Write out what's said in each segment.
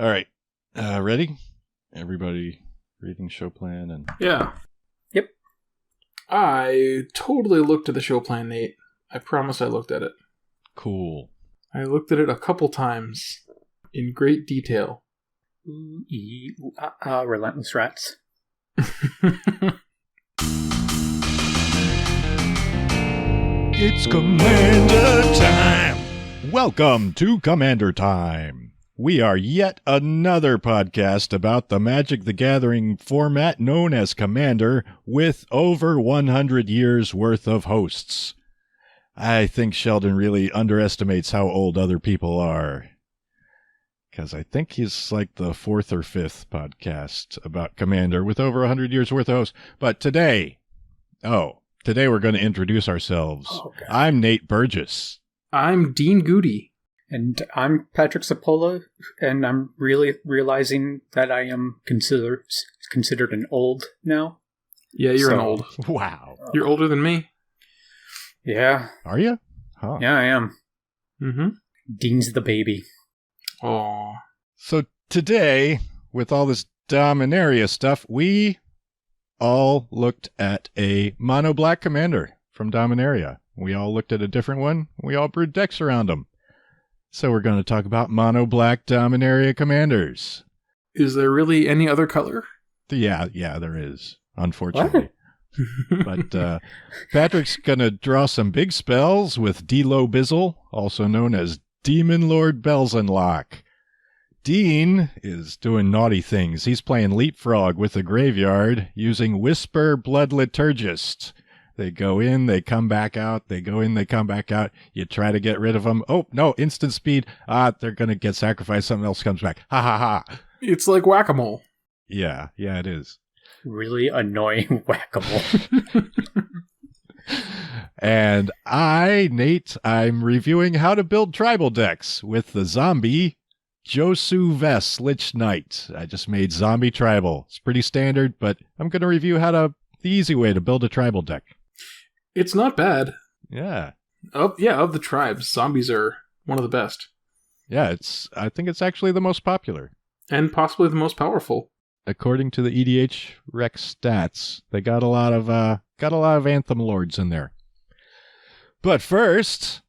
All right. Ready? Everybody reading show plan and... Yeah. Yep. I totally looked at the show plan, Nate. I promise I looked at it. Cool. I looked at it a couple times in great detail. Relentless rats. It's Commander Time! Welcome to Commander Time. We are yet another podcast about the Magic the Gathering format known as Commander with over 100 years worth of hosts. I think Sheldon really underestimates how old other people are. Because I think he's like the fourth or fifth podcast about Commander with over 100 years worth of hosts. But today we're going to introduce ourselves. Oh, I'm Nate Burgess. I'm Dean Goody. And I'm Patrick Sapola, and I'm really realizing that I am considered an old now. Yeah, you're an old. Wow. You're older than me. Yeah. Are you? Huh. Yeah, I am. Mm-hmm. Dean's the baby. Aw. So today, with all this Dominaria stuff, we all looked at a mono black commander from Dominaria. We all looked at a different one. We all brewed decks around them. So we're going to talk about mono black Dominaria commanders. Is there really any other color? Yeah, there is, unfortunately. But Patrick's going to draw some big spells with D-Lo Bizzle, also known as Demonlord Belzenlok. Dean is doing naughty things. He's playing leapfrog with the graveyard using Whisper Blood Liturgist. They go in, they come back out. They go in, they come back out. You try to get rid of them. Oh, no, instant speed. They're going to get sacrificed. Something else comes back. Ha, ha, ha. It's like whack-a-mole. Yeah, it is. Really annoying whack-a-mole. And I'm reviewing how to build tribal decks with the zombie Josu Vess Lich Knight. I just made zombie tribal. It's pretty standard, but I'm going to review the easy way to build a tribal deck. It's not bad. Yeah. Of the tribes, zombies are one of the best. Yeah, I think it's actually the most popular. And possibly the most powerful. According to the EDH Rec stats, they got a lot of Anthem Lords in there. But first,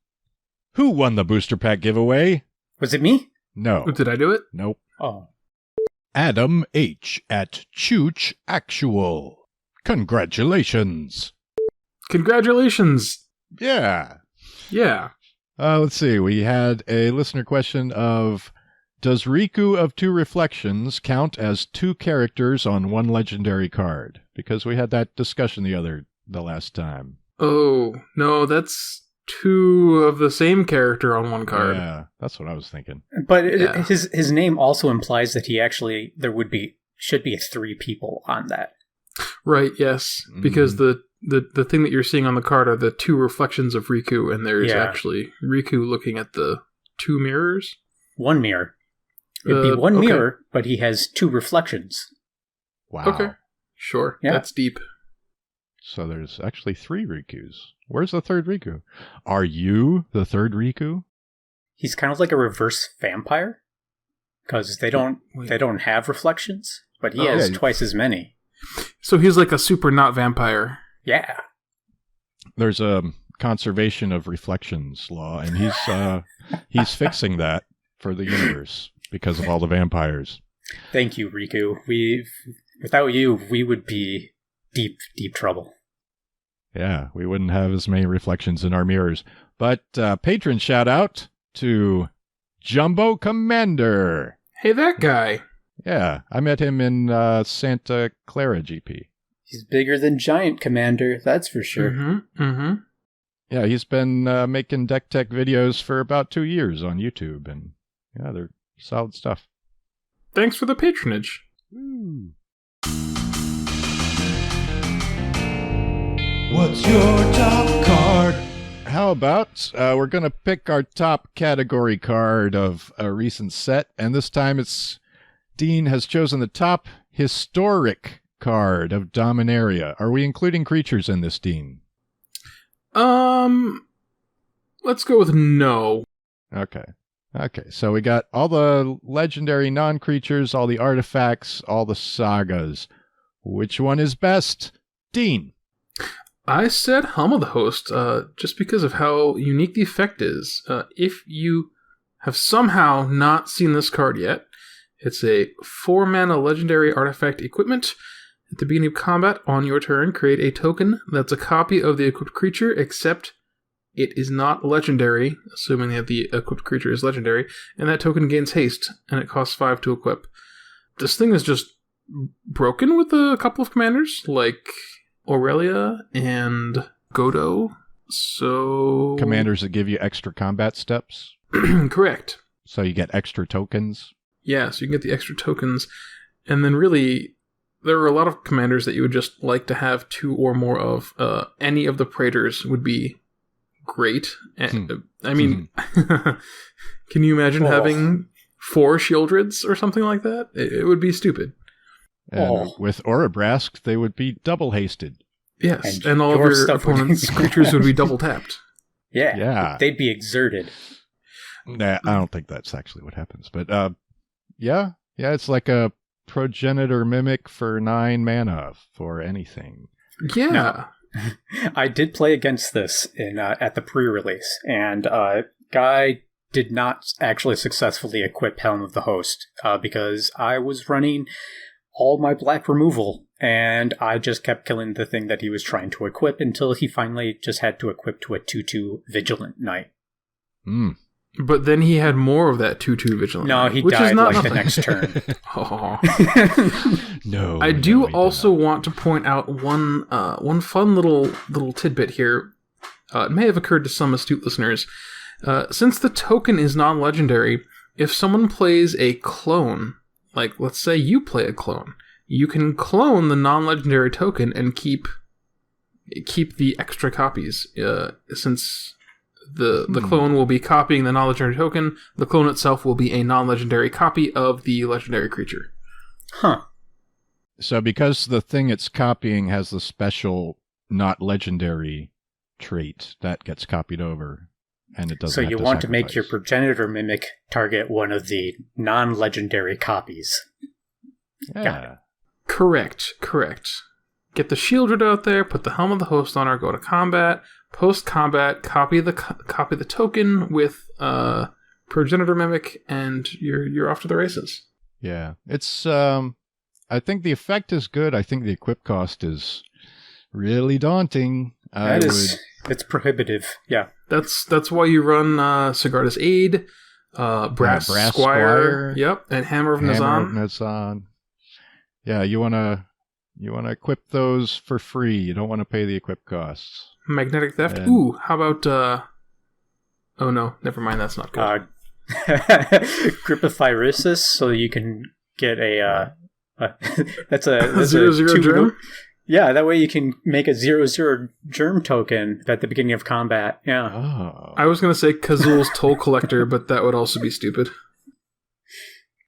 who won the booster pack giveaway? Was it me? No. Did I do it? Nope. Oh. Adam H. at Chooch Actual. Congratulations. Congratulations. Yeah. Yeah. Let's see. We had a listener question of, does Riku of Two Reflections count as two characters on one legendary card? Because we had that discussion the last time. Oh, no, that's two of the same character on one card. Yeah, that's what I was thinking. But his name also implies that should be three people on that. Right, yes. Because the thing that you're seeing on the card are the two reflections of Riku, and there's actually Riku looking at the two mirrors. One mirror. It'd be one mirror, but he has two reflections. Wow. Okay. Sure. Yeah. That's deep. So there's actually three Rikus. Where's the third Riku? Are you the third Riku? He's kind of like a reverse vampire. Because they don't have reflections, but he has twice as many. So he's like a super not vampire. Yeah. There's a conservation of reflections law, and he's fixing that for the universe because of all the vampires. Thank you, Riku. Without you, we would be deep, deep trouble. Yeah, we wouldn't have as many reflections in our mirrors. But patron shout out to Jumbo Commander. Hey, that guy. Yeah, I met him in Santa Clara GP. He's bigger than Giant Commander, that's for sure. Mm-hmm. Mm-hmm. Yeah, he's been making deck tech videos for about 2 years on YouTube, and yeah, they're solid stuff. Thanks for the patronage. Woo. What's your top card? How about we're going to pick our top category card of a recent set, and this time Dean has chosen the top historic card of Dominaria. Are we including creatures in this, Dean? Let's go with no. Okay. Okay, so we got all the legendary non-creatures, all the artifacts, all the sagas. Which one is best? Dean. I said Helm of the Host, just because of how unique the effect is. If you have somehow not seen this card yet, it's a 4-mana legendary artifact equipment. At the beginning of combat, on your turn, create a token that's a copy of the equipped creature, except it is not legendary, assuming that the equipped creature is legendary, and that token gains haste, and it costs 5 to equip. This thing is just broken with a couple of commanders, like Aurelia and Godo, so... Commanders that give you extra combat steps? Correct. So you get extra tokens? Yeah, so you can get the extra tokens, and then really, there are a lot of commanders that you would just like to have 2 or more of. Any of the Praetors would be great. I mean, can you imagine having 4 Shieldreds or something like that? It would be stupid. And with Orabrask, they would be double hasted. Yes, and all of your opponent's creatures would be double tapped. Yeah, they'd be exerted. Nah, I don't think that's actually what happens. But yeah, it's like a progenitor mimic for 9 mana for anything. Yeah. Now, I did play against this at the pre-release, and Guy did not actually successfully equip Helm of the Host because I was running all my black removal, and I just kept killing the thing that he was trying to equip until he finally just had to equip to a 2/2 Vigilant Knight. But then he had more of that 2/2 Vigilant. No, he died like the next turn. No. I do also want to point out one fun little tidbit here. It may have occurred to some astute listeners. Since the token is non-legendary, if someone plays a clone, like let's say you play a clone, you can clone the non-legendary token and keep the extra copies. Since the clone will be copying the non-legendary token, the clone itself will be a non-legendary copy of the legendary creature. Huh. So because the thing it's copying has the special not legendary trait, that gets copied over, and it doesn't So have you to want sacrifice. to make your progenitor mimic target one of the non-legendary copies. Yeah. Got it. Correct. Get the Shieldred out there, put the Helm of the Host on her, go to combat, post-combat, copy the token with progenitor mimic, and you're off to the races. Yeah. It's I think the effect is good. I think the equip cost is really daunting. It's prohibitive. Yeah. That's why you run Sigarda's Aid, Brass Squire, yep, and Hammer of Nazan. Yeah, you wanna equip those for free. You don't want to pay the equip costs. Magnetic Theft. Ooh, how about oh no, never mind, that's not good. Grip of Phyresis, so you can get that's a 0/0 germ? Yeah, that way you can make a 0/0 germ token at the beginning of combat. Yeah. Oh. I was gonna say Kazul's Toll Collector, but that would also be stupid.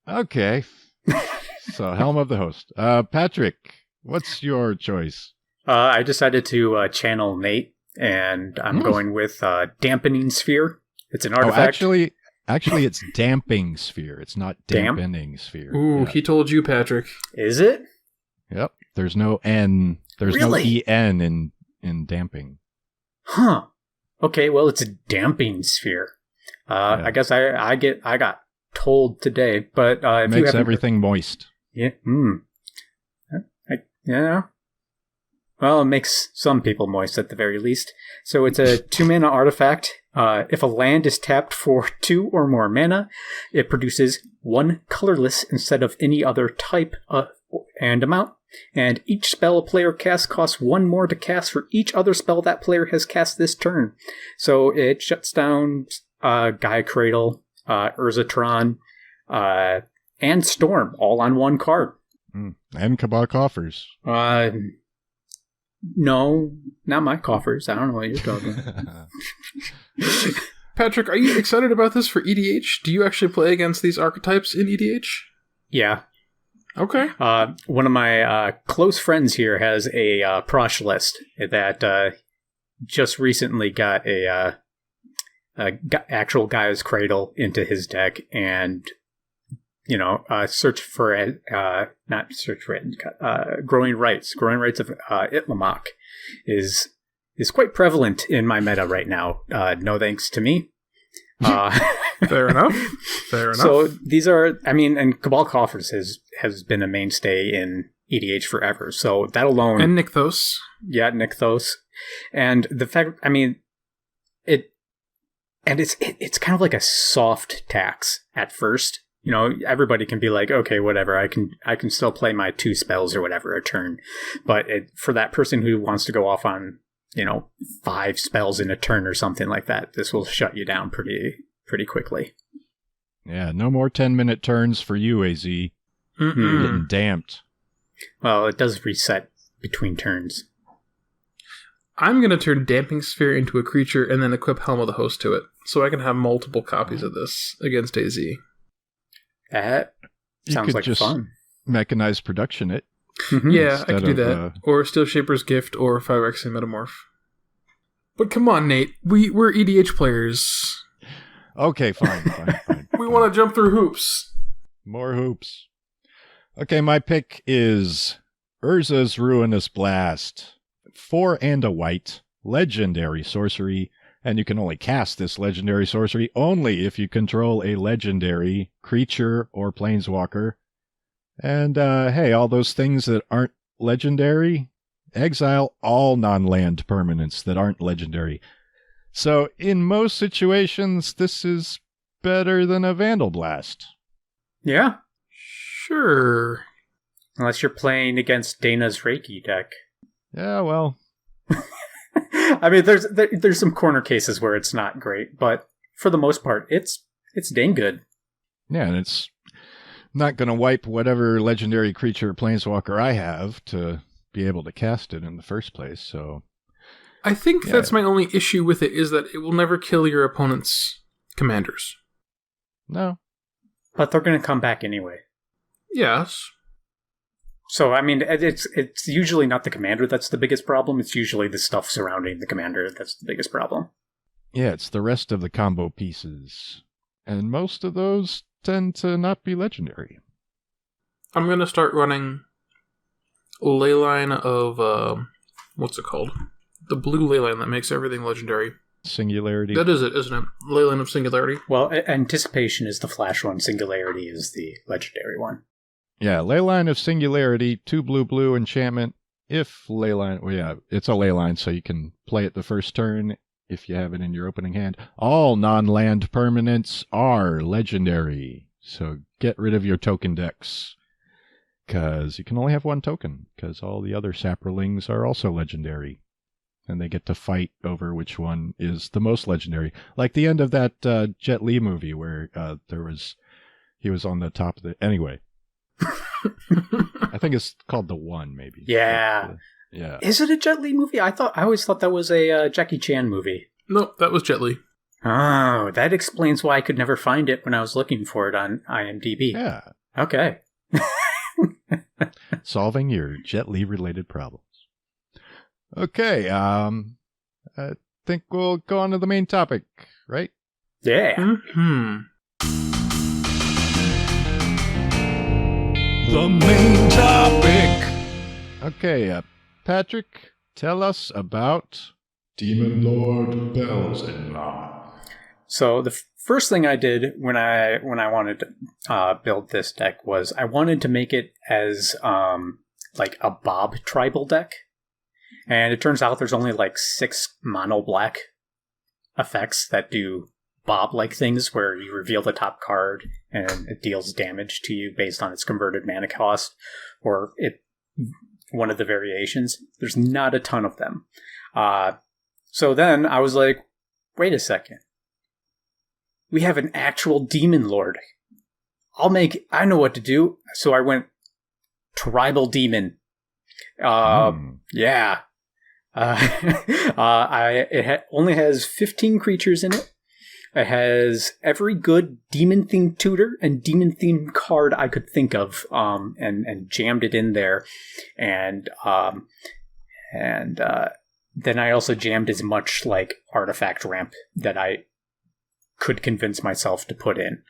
Okay. So Helm of the Host. Patrick, what's your choice? I decided to channel Nate, and I'm going with Dampening Sphere. It's an artifact. Actually, it's Damping Sphere. It's not Dampening Sphere. Ooh, yeah. He told you, Patrick. Is it? Yep. There's no N. There's Really? no EN in damping. Huh. Okay, well, it's a Damping Sphere. Yeah. I guess I got told today, but if It makes everything moist. Yeah. Yeah. Well, it makes some people moist at the very least. So it's a 2-mana artifact. If a land is tapped for 2 or more mana, it produces 1 colorless instead of any other type and amount. And each spell a player casts costs 1 more to cast for each other spell that player has cast this turn. So it shuts down Gaia Cradle, Urzatron, and Storm all on 1 card. And Kabak Coffers. No, not my coffers. I don't know what you're talking about. Patrick, are you excited about this for EDH? Do you actually play against these archetypes in EDH? Yeah. Okay. One of my close friends here has a Prosh list that just recently got a actual Gaia's Cradle into his deck and, search for it, not search for it, Growing Rights. Growing Rights of Itlamok is quite prevalent in my meta right now. No thanks to me. Fair enough. Fair enough. So these are, and Cabal Coffers has been a mainstay in EDH forever. So that alone, and Nykthos. Yeah, Nykthos, and the fact, it's kind of like a soft tax at first. Everybody can be like, okay, whatever, I can still play my 2 spells or whatever a turn, but for that person who wants to go off on 5 spells in a turn or something like that, this will shut you down pretty quickly. Yeah, no more 10-minute turns for you, AZ. You're getting damped. Well, it does reset between turns. I'm going to turn Damping Sphere into a creature and then equip Helm of the Host to it, so I can have multiple copies of this against AZ. That sounds like fun. Mechanize production it. Yeah, I could do that. Or Steel Shaper's Gift or 5X Metamorph. But come on, Nate. We're EDH players. Okay, fine. We want to jump through hoops. More hoops. Okay, my pick is Urza's Ruinous Blast. 4 and a white, legendary sorcery, and you can only cast this legendary sorcery only if you control a legendary creature or planeswalker. And, hey, all those things that aren't legendary, exile all non-land permanents that aren't legendary. So, in most situations, this is better than a Vandal Blast. Yeah. Sure. Unless you're playing against Dana's Reiki deck. Yeah, well. There's some corner cases where it's not great, but for the most part, it's dang good. Yeah, and it's not going to wipe whatever legendary creature or planeswalker I have to be able to cast it in the first place, so... I think that's my only issue with it, is that it will never kill your opponent's commanders. No. But they're going to come back anyway. Yes. So, it's usually not the commander that's the biggest problem. It's usually the stuff surrounding the commander that's the biggest problem. Yeah, it's the rest of the combo pieces. And most of those tend to not be legendary. I'm going to start running Leyline of... what's it called? The blue Leyline that makes everything legendary. Singularity. That is it, isn't it? Leyline of Singularity. Well, Anticipation is the flash one. Singularity is the legendary one. Yeah, Leyline of Singularity, 2 blue enchantment. If Leyline... Well, yeah, it's a Leyline, so you can play it the first turn if you have it in your opening hand. All non-land permanents are legendary. So get rid of your token decks. Because you can only have 1 token. Because all the other Saprolings are also legendary. And they get to fight over which one is the most legendary. Like the end of that Jet Li movie where he was on the top of the... Anyway. I think it's called The One, maybe. Yeah. Yeah. Is it a Jet Li movie? I always thought that was a Jackie Chan movie. Nope, that was Jet Li. Oh, that explains why I could never find it when I was looking for it on IMDb. Yeah. Okay. Solving your Jet Li related problems. Okay, I think we'll go on to the main topic, right? Yeah. Mm-hmm. The main topic. Okay, Patrick, tell us about Demonlord Belzenlok. So the first thing I did when I wanted to build this deck was I wanted to make it as like a Bob tribal deck. And it turns out there's only like 6 mono black effects that do Bob-like things where you reveal the top card and it deals damage to you based on its converted mana cost or one of the variations. There's not a ton of them. So then I was like, wait a second. We have an actual Demon Lord. I know what to do. So I went Tribal Demon. Yeah. It only has 15 creatures in it. It has every good demon-themed tutor and demon-themed card I could think of, and jammed it in there. And then I also jammed as much like artifact ramp that I could convince myself to put in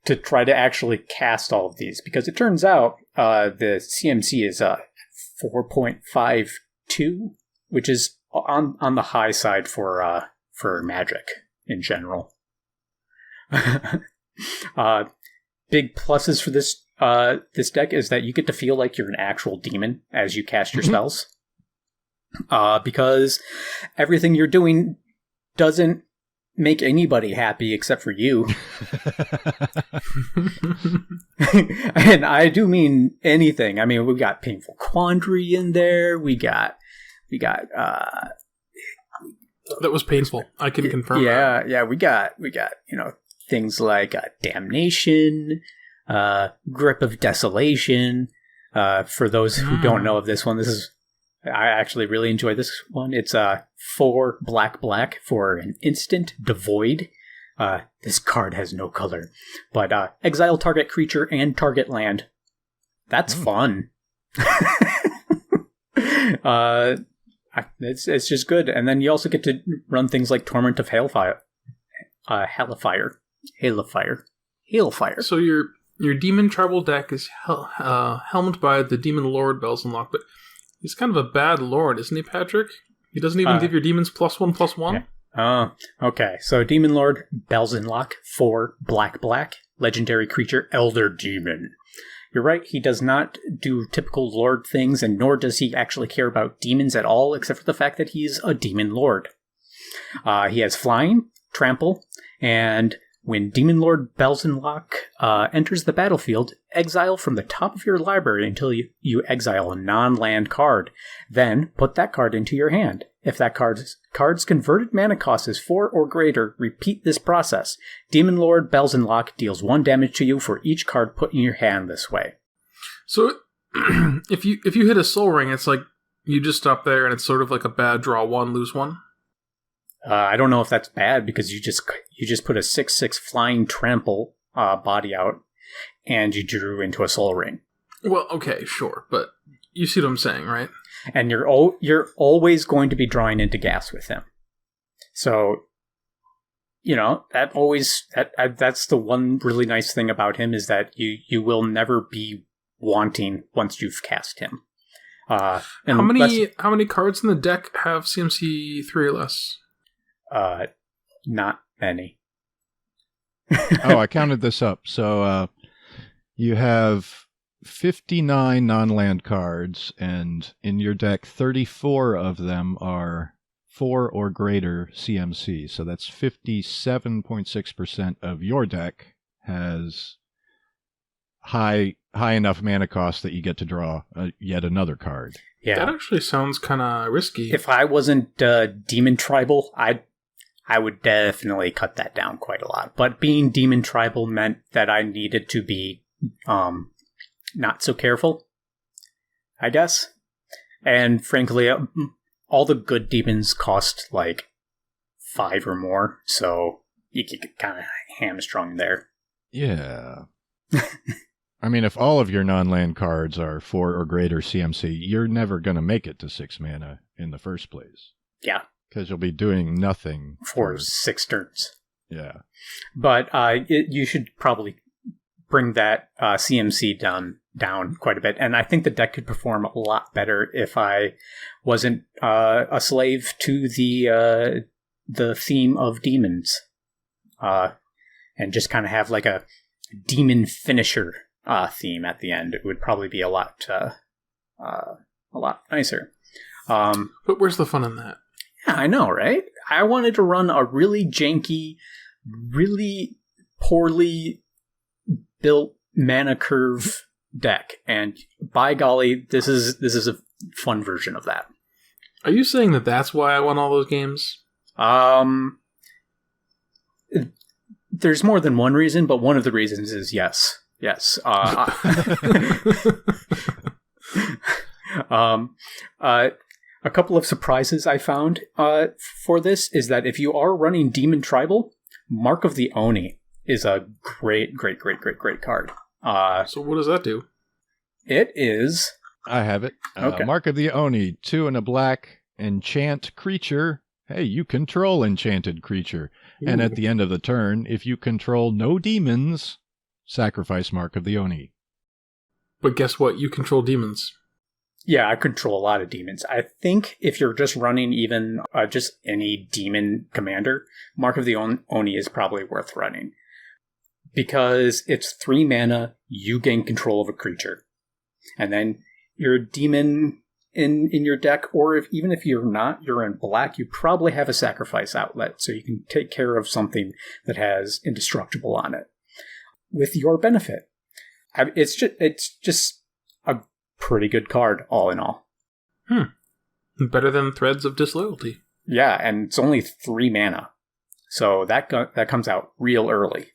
to try to actually cast all of these, because it turns out the CMC is 4.52, which is on the high side for Magic in general. Big pluses for this deck is that you get to feel like you're an actual demon as you cast your spells, because everything you're doing doesn't make anybody happy except for you. And I do mean anything. I mean, we've got Painful Quandary in there. We got that was painful. I can confirm. Yeah, we got things like Damnation, Grip of Desolation. For those who don't know of this one, I actually really enjoy this one. It's 4 black for an instant devoid. This card has no color, but exile target creature and target land. That's fun. It's just good. And then you also get to run things like Torment of Hailfire. So your demon tribal deck is helmed by the Demonlord Belzenlok, but he's kind of a bad lord, isn't he, Patrick? He doesn't even give your demons +1/+1? Yeah. Oh, okay. So Demonlord Belzenlok, 4 black, legendary creature, Elder Demon. You're right, he does not do typical lord things, and nor does he actually care about demons at all, except for the fact that he's a demon lord. He has flying, trample, and when Demonlord Belzenlok enters the battlefield, exile from the top of your library until you exile a non-land card. Then put that card into your hand. If that card's converted mana cost is 4 or greater, repeat this process. Demonlord Belzenlok deals 1 damage to you for each card put in your hand this way. So if you hit a Soul Ring, it's like you just stop there, and it's sort of like a bad draw 1, lose 1. I don't know if that's bad, because you just put a 6/6 flying trample body out, and you drew into a Soul Ring. Well, okay, sure, but you see what I'm saying, right? And you're always going to be drawing into gas with him. So, that's the one really nice thing about him, is that you will never be wanting once you've cast him. How many cards in the deck have CMC 3 or less? Not many. Oh, I counted this up. So you have 59 non-land cards, and in your deck, 34 of them are 4 or greater CMC. So that's 57.6% of your deck has high enough mana cost that you get to draw yet another card. Yeah, that actually sounds kind of risky. If I wasn't Demon Tribal, I would definitely cut that down quite a lot. But being Demon Tribal meant that I needed to be not so careful, I guess. And frankly, all the good demons cost like 5 or more, so you get kind of hamstrung there. Yeah. I mean, if all of your non-land cards are 4 or greater CMC, you're never going to make it to 6 mana in the first place. Yeah. Because you'll be doing nothing for 6 turns. Yeah. But you should probably bring that CMC down quite a bit. And I think the deck could perform a lot better if I wasn't a slave to the theme of demons. And just kind of have like a demon finisher theme at the end. It would probably be a lot nicer. But where's the fun in that? Yeah, I know, right? I wanted to run a really janky, really poorly built mana curve deck, and by golly, this is a fun version of that. Are you saying that that's why I won all those games? There's more than one reason, but one of the reasons is yes. A couple of surprises I found for this is that if you are running Demon Tribal, Mark of the Oni is a great card. So what does that do? It is... I have it. Okay. Mark of the Oni, 2 and a black, enchant creature. Hey, you control enchanted creature. And at Ooh. the end of the turn, if you control no demons, sacrifice Mark of the Oni. But guess what? You control demons. Yeah, I control a lot of demons. I think if you're just running even just any demon commander, Mark of the Oni is probably worth running. Because it's 3 mana, you gain control of a creature. And then you're a demon in your deck, or even if you're not, you're in black, you probably have a sacrifice outlet, so you can take care of something that has indestructible on it. With your benefit. It's just a pretty good card, all in all. Better than Threads of Disloyalty. Yeah, and it's only 3 mana. So that comes out real early.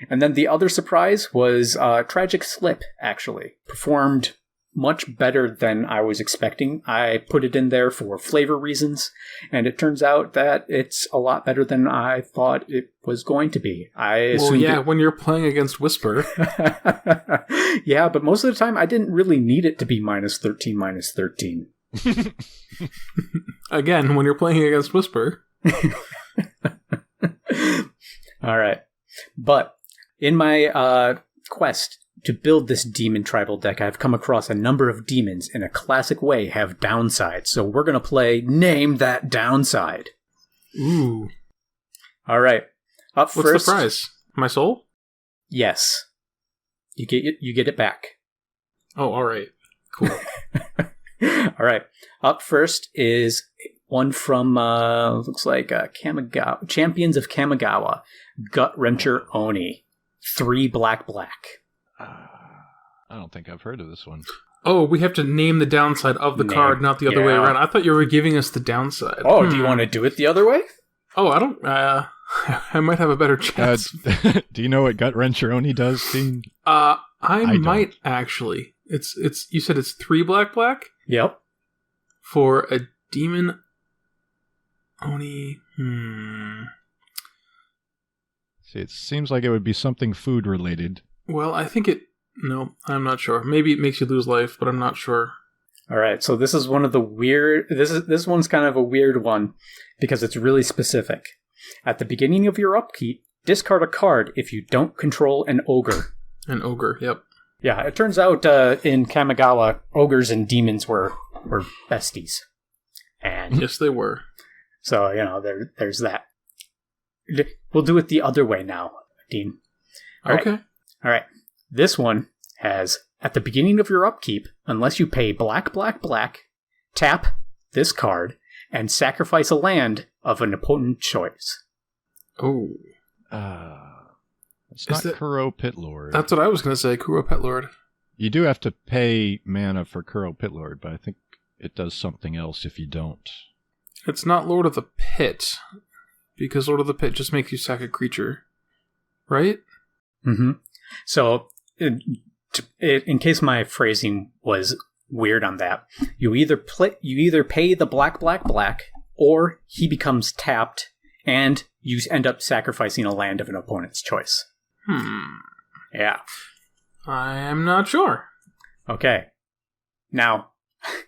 And then the other surprise was Tragic Slip, actually. Performed much better than I was expecting. I put it in there for flavor reasons, and it turns out that it's a lot better than I thought it was going to be. When you're playing against Whisper. Yeah, but most of the time I didn't really need it to be -13, -13. Again, when you're playing against Whisper. All right. But in my quest to build this demon tribal deck, I've come across a number of demons in a classic way have downsides. So we're going to play Name That Downside. Ooh. All right. What's the prize? My soul? Yes. You get it back. Oh, all right. Cool. All right. Up first is one from, looks like Kamigawa, Champions of Kamigawa, Gut Wrencher Oni. 3 black. I don't think I've heard of this one. Oh, we have to name the downside of the card, not the other way around. I thought you were giving us the downside. Oh, do you want to do it the other way? Oh, I don't... I might have a better chance. Do you know what Gut Wrencher Oni does, Dean? I might, actually. It's. You said it's 3 black? Yep. For a demon Oni... See, it seems like it would be something food-related. Well, I think it... No, I'm not sure. Maybe it makes you lose life, but I'm not sure. All right, so this is one of the weird... This one's kind of a weird one, because it's really specific. At the beginning of your upkeep, discard a card if you don't control an ogre. An ogre, yep. Yeah, it turns out in Kamigawa, ogres and demons were besties. And yes, they were. So, there's that. We'll do it the other way now, Dean. Okay. All right. This one has, at the beginning of your upkeep, unless you pay black, tap this card and sacrifice a land of an opponent's choice. Oh. It's not Kuro Pitlord. That's what I was going to say, Kuro Pitlord. You do have to pay mana for Kuro Pitlord, but I think it does something else if you don't. It's not Lord of the Pit, because Lord of the Pit just makes you sack a creature, right? Mm-hmm. So, in case my phrasing was weird on that, you either pay the black, or he becomes tapped, and you end up sacrificing a land of an opponent's choice. Yeah. I am not sure. Okay. Now,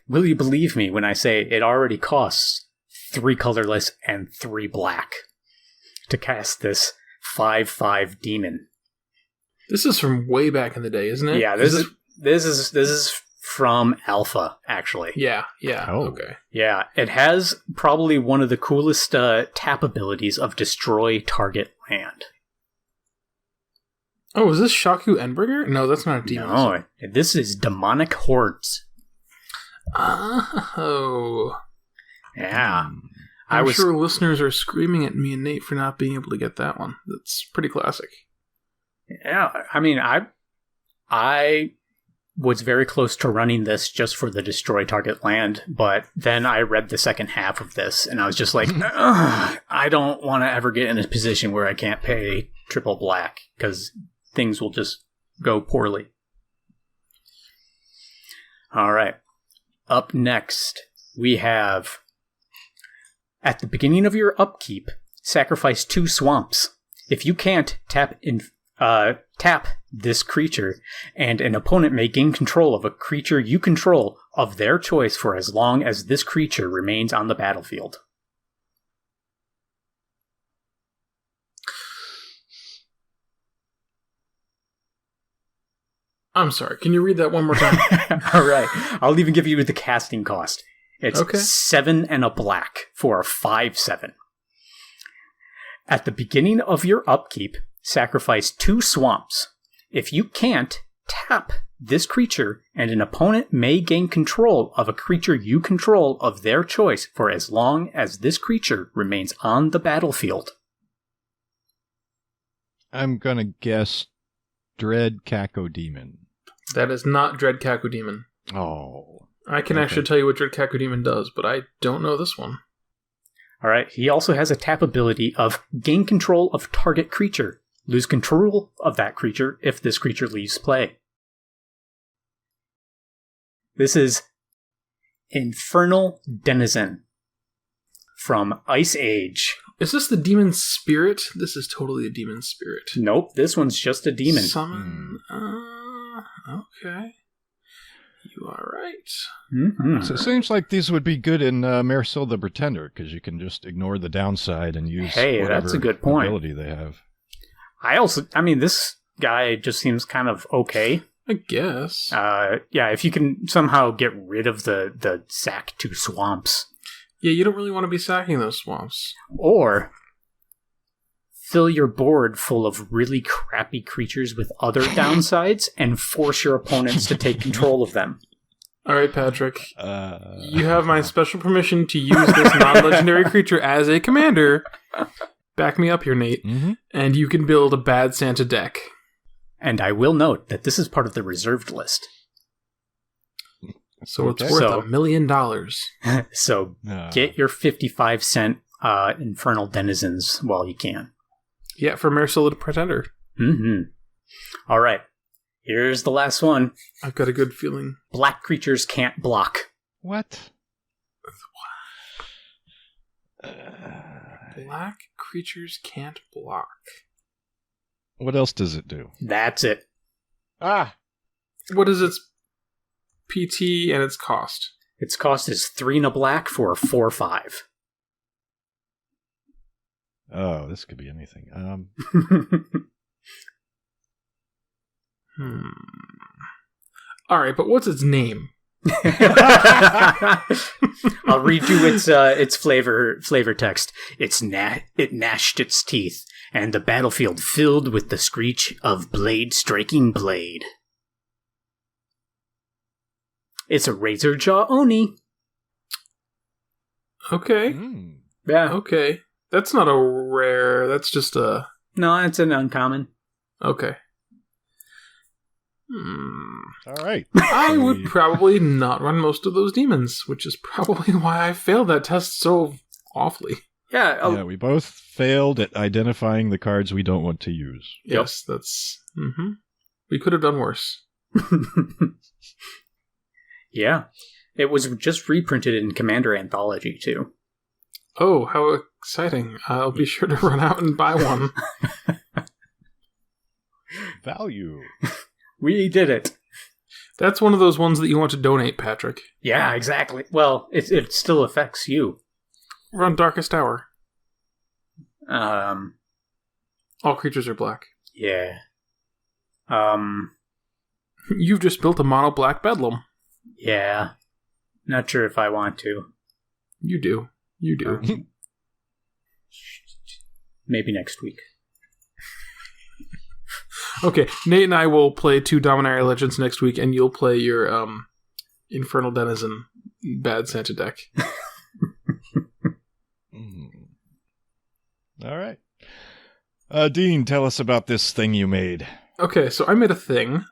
will you believe me when I say it already costs 3 colorless and 3 black to cast this 5/5 demon? This is from way back in the day, isn't it? Yeah, this is from Alpha, actually. Yeah. Oh. Okay. Yeah, it has probably one of the coolest tap abilities of destroy target land. Oh, is this Shaku Endbringer? No, that's not a demon. No, this is Demonic Hordes. Oh. Yeah. I'm sure listeners are screaming at me and Nate for not being able to get that one. That's pretty classic. Yeah, I mean, I was very close to running this just for the destroy target land, but then I read the second half of this, and I was just like, I don't want to ever get in a position where I can't pay triple black, because things will just go poorly. All right. Up next, we have, at the beginning of your upkeep, sacrifice 2 swamps. If you can't, tap this creature, and an opponent may gain control of a creature you control of their choice for as long as this creature remains on the battlefield. I'm sorry. Can you read that one more time? All right. I'll even give you the casting cost. It's Okay. 7 and a black for a 5/7. At the beginning of your upkeep, sacrifice 2 swamps. If you can't, tap this creature, and an opponent may gain control of a creature you control of their choice for as long as this creature remains on the battlefield. I'm going to guess Dread Cacodemon. That is not Dread Cacodemon. Oh. I can Okay. actually tell you what Dread Cacodemon does, but I don't know this one. All right. He also has a tap ability of gain control of target creature. Lose control of that creature if this creature leaves play. This is Infernal Denizen from Ice Age. Is this the demon spirit? This is totally a demon spirit. Nope, this one's just a demon. Summon. Okay. You are right. Mm-hmm. So it seems like these would be good in Marisol the Pretender, because you can just ignore the downside and use whatever that's a good point. ability they have. This guy just seems kind of okay. I guess. Yeah, if you can somehow get rid of the sack 2 swamps. Yeah, you don't really want to be sacking those swamps. Or fill your board full of really crappy creatures with other downsides and force your opponents to take control of them. All right, Patrick. You have my special permission to use this non-legendary creature as a commander. Back me up here, Nate. Mm-hmm. And you can build a Bad Santa deck. And I will note that this is part of the reserved list. So it's Okay. worth So- $1 million. So get your 55-cent Infernal Denizens while you can. Yeah, for Marisol the Pretender. Mm-hmm. All right. Here's the last one. I've got a good feeling. Black creatures can't block. What? Black creatures can't block. What else does it do? That's it. Ah! What is its PT and its cost? Its cost is 3 and a black for a 4/5. Oh, this could be anything. All right, but what's its name? I'll read you its flavor text. It gnashed its teeth, and the battlefield filled with the screech of blade striking blade. It's a razor jaw Oni. Okay. Mm. Yeah. Okay. That's not a rare. That's just a... No, it's an uncommon. Okay. All right. I would probably not run most of those demons, which is probably why I failed that test so awfully. Yeah. Yeah, we both failed at identifying the cards we don't want to use. Yes, that's... We could have done worse. Yeah. It was just reprinted in Commander Anthology, too. Oh, how exciting. I'll be sure to run out and buy one. Value. We did it. That's one of those ones that you want to donate, Patrick. Yeah, exactly. Well, it still affects you. Run Darkest Hour. All creatures are black. Yeah. You've just built a mono black bedlam. Yeah. Not sure if I want to. You do. You do. Maybe next week. Okay, Nate and I will play 2 Dominaria Legends next week, and you'll play your Infernal Denizen Bad Santa deck. All right. Dean, tell us about this thing you made. Okay, so I made a thing.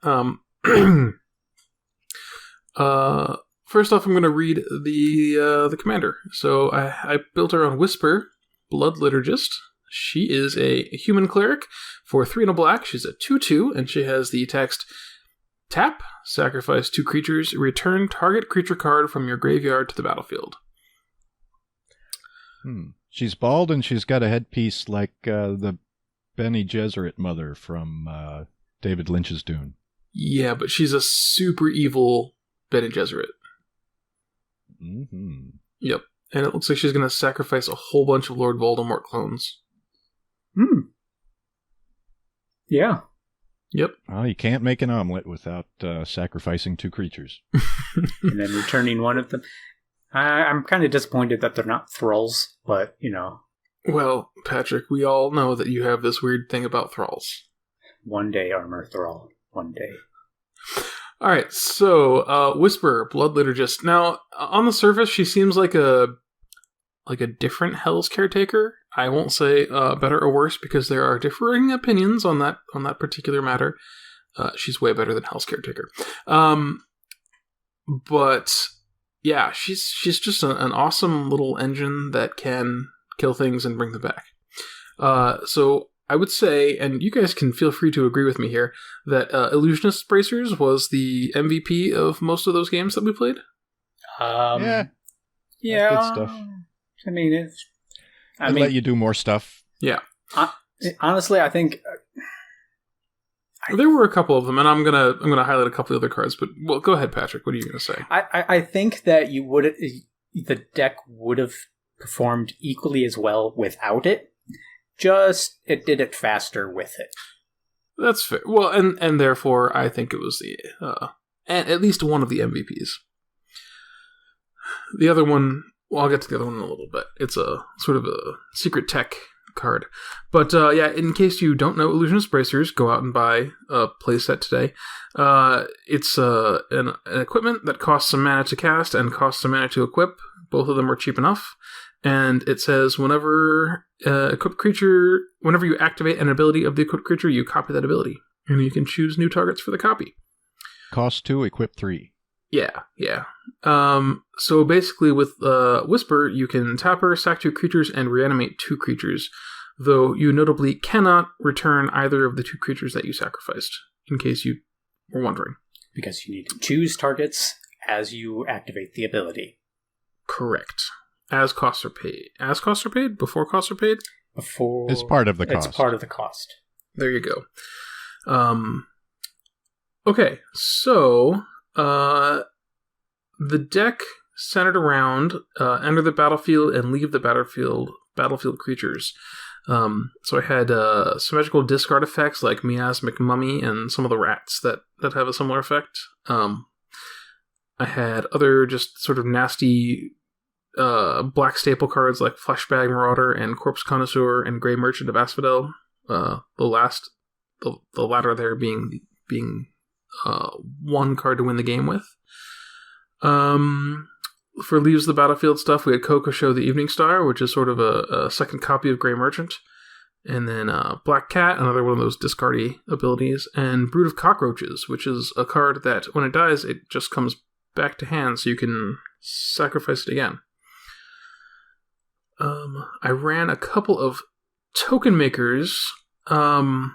First off, I'm going to read the commander. So I built her on Whisper Blood Liturgist. She is a human cleric for 3 and a black. She's a 2/2, and she has the text: tap, sacrifice 2 creatures, return target creature card from your graveyard to the battlefield. She's bald and she's got a headpiece like the Bene Gesserit mother from David Lynch's Dune. Yeah, but she's a super evil Bene Gesserit. Mm-hmm. Yep. And it looks like she's going to sacrifice a whole bunch of Lord Voldemort clones. Yeah. Yep. Well, you can't make an omelet without sacrificing 2 creatures. And then returning one of them. I'm kind of disappointed that they're not thralls, but, Well, Patrick, we all know that you have this weird thing about thralls. One day, Armor Thrall. One day. All right, so Whisper Blood Liturgist. Now, on the surface, she seems like a different Hell's Caretaker. I won't say better or worse because there are differing opinions on that particular matter. She's way better than Hell's Caretaker. But yeah, she's just an awesome little engine that can kill things and bring them back. So I would say, and you guys can feel free to agree with me here, that Illusionist Bracers was the MVP of most of those games that we played. Yeah. Good stuff. I mean, let you do more stuff. Yeah. Honestly, I think there were a couple of them, and I'm gonna highlight a couple of other cards. But well, go ahead, Patrick. What are you gonna say? I think that the deck would have performed equally as well without it. Just it did it faster with it. That's fair. Well, and therefore I think it was the at least one of the MVPs. The other one, well, I'll get to the other one in a little bit. It's a sort of a secret tech card. But yeah, in case you don't know Illusionist Bracers, go out and buy a playset today. It's an equipment that costs some mana to cast and costs some mana to equip. Both of them are cheap enough. And it says whenever you activate an ability of the equipped creature, you copy that ability. And you can choose new targets for the copy. Cost 2, equip 3. Yeah. So basically with Whisper, you can tap her, sack 2 creatures, and reanimate 2 creatures. Though you notably cannot return either of the 2 creatures that you sacrificed, in case you were wondering. Because you need to choose targets as you activate the ability. Correct. As costs are paid. As costs are paid? Before costs are paid? Before. It's part of the cost. It's part of the cost. There you go. Okay, so the deck centered around enter the battlefield and leave the battlefield creatures. So I had symmetrical discard effects like Miasmic Mummy and some of the rats that have a similar effect. I had other just sort of nasty black staple cards like Fleshbag Marauder and Corpse Connoisseur and Grey Merchant of Asphodel. The latter there being one card to win the game with. For Leaves the Battlefield stuff, we had Coco Show the Evening Star, which is sort of a second copy of Grey Merchant. And then Black Cat, another one of those discardy abilities. And Brood of Cockroaches, which is a card that when it dies, it just comes back to hand, so you can sacrifice it again. I ran a couple of token makers. So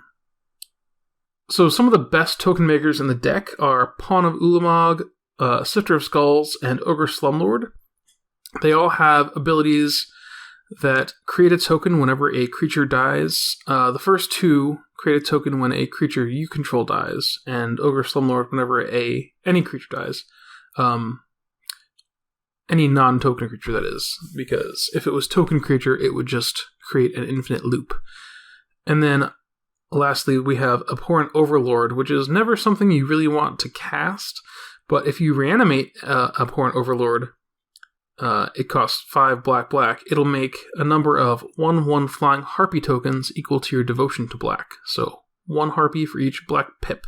some of the best token makers in the deck are Pawn of Ulamog, Sifter of Skulls, and Ogre Slumlord. They all have abilities that create a token whenever a creature dies. The first 2 create a token when a creature you control dies, and Ogre Slumlord whenever any creature dies. Any non-token creature, that is. Because if it was token creature, it would just create an infinite loop. And then, lastly, we have Abhorrent Overlord, which is never something you really want to cast, but if you reanimate Abhorrent Overlord, it costs 5 black. It'll make a number of 1/1 flying harpy tokens equal to your devotion to black. So, 1 harpy for each black pip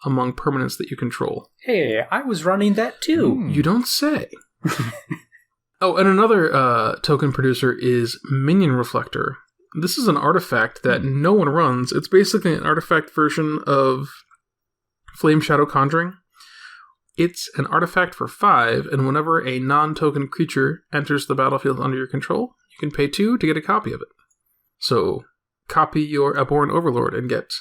among permanents that you control. Hey, I was running that too. You don't say. Oh, and another token producer is Minion Reflector. This is an artifact that no one runs. It's basically an artifact version of Flame Shadow Conjuring. It's an artifact for 5, and whenever a non-token creature enters the battlefield under your control, you can pay 2 to get a copy of it. So, copy your Abhorrent Overlord and get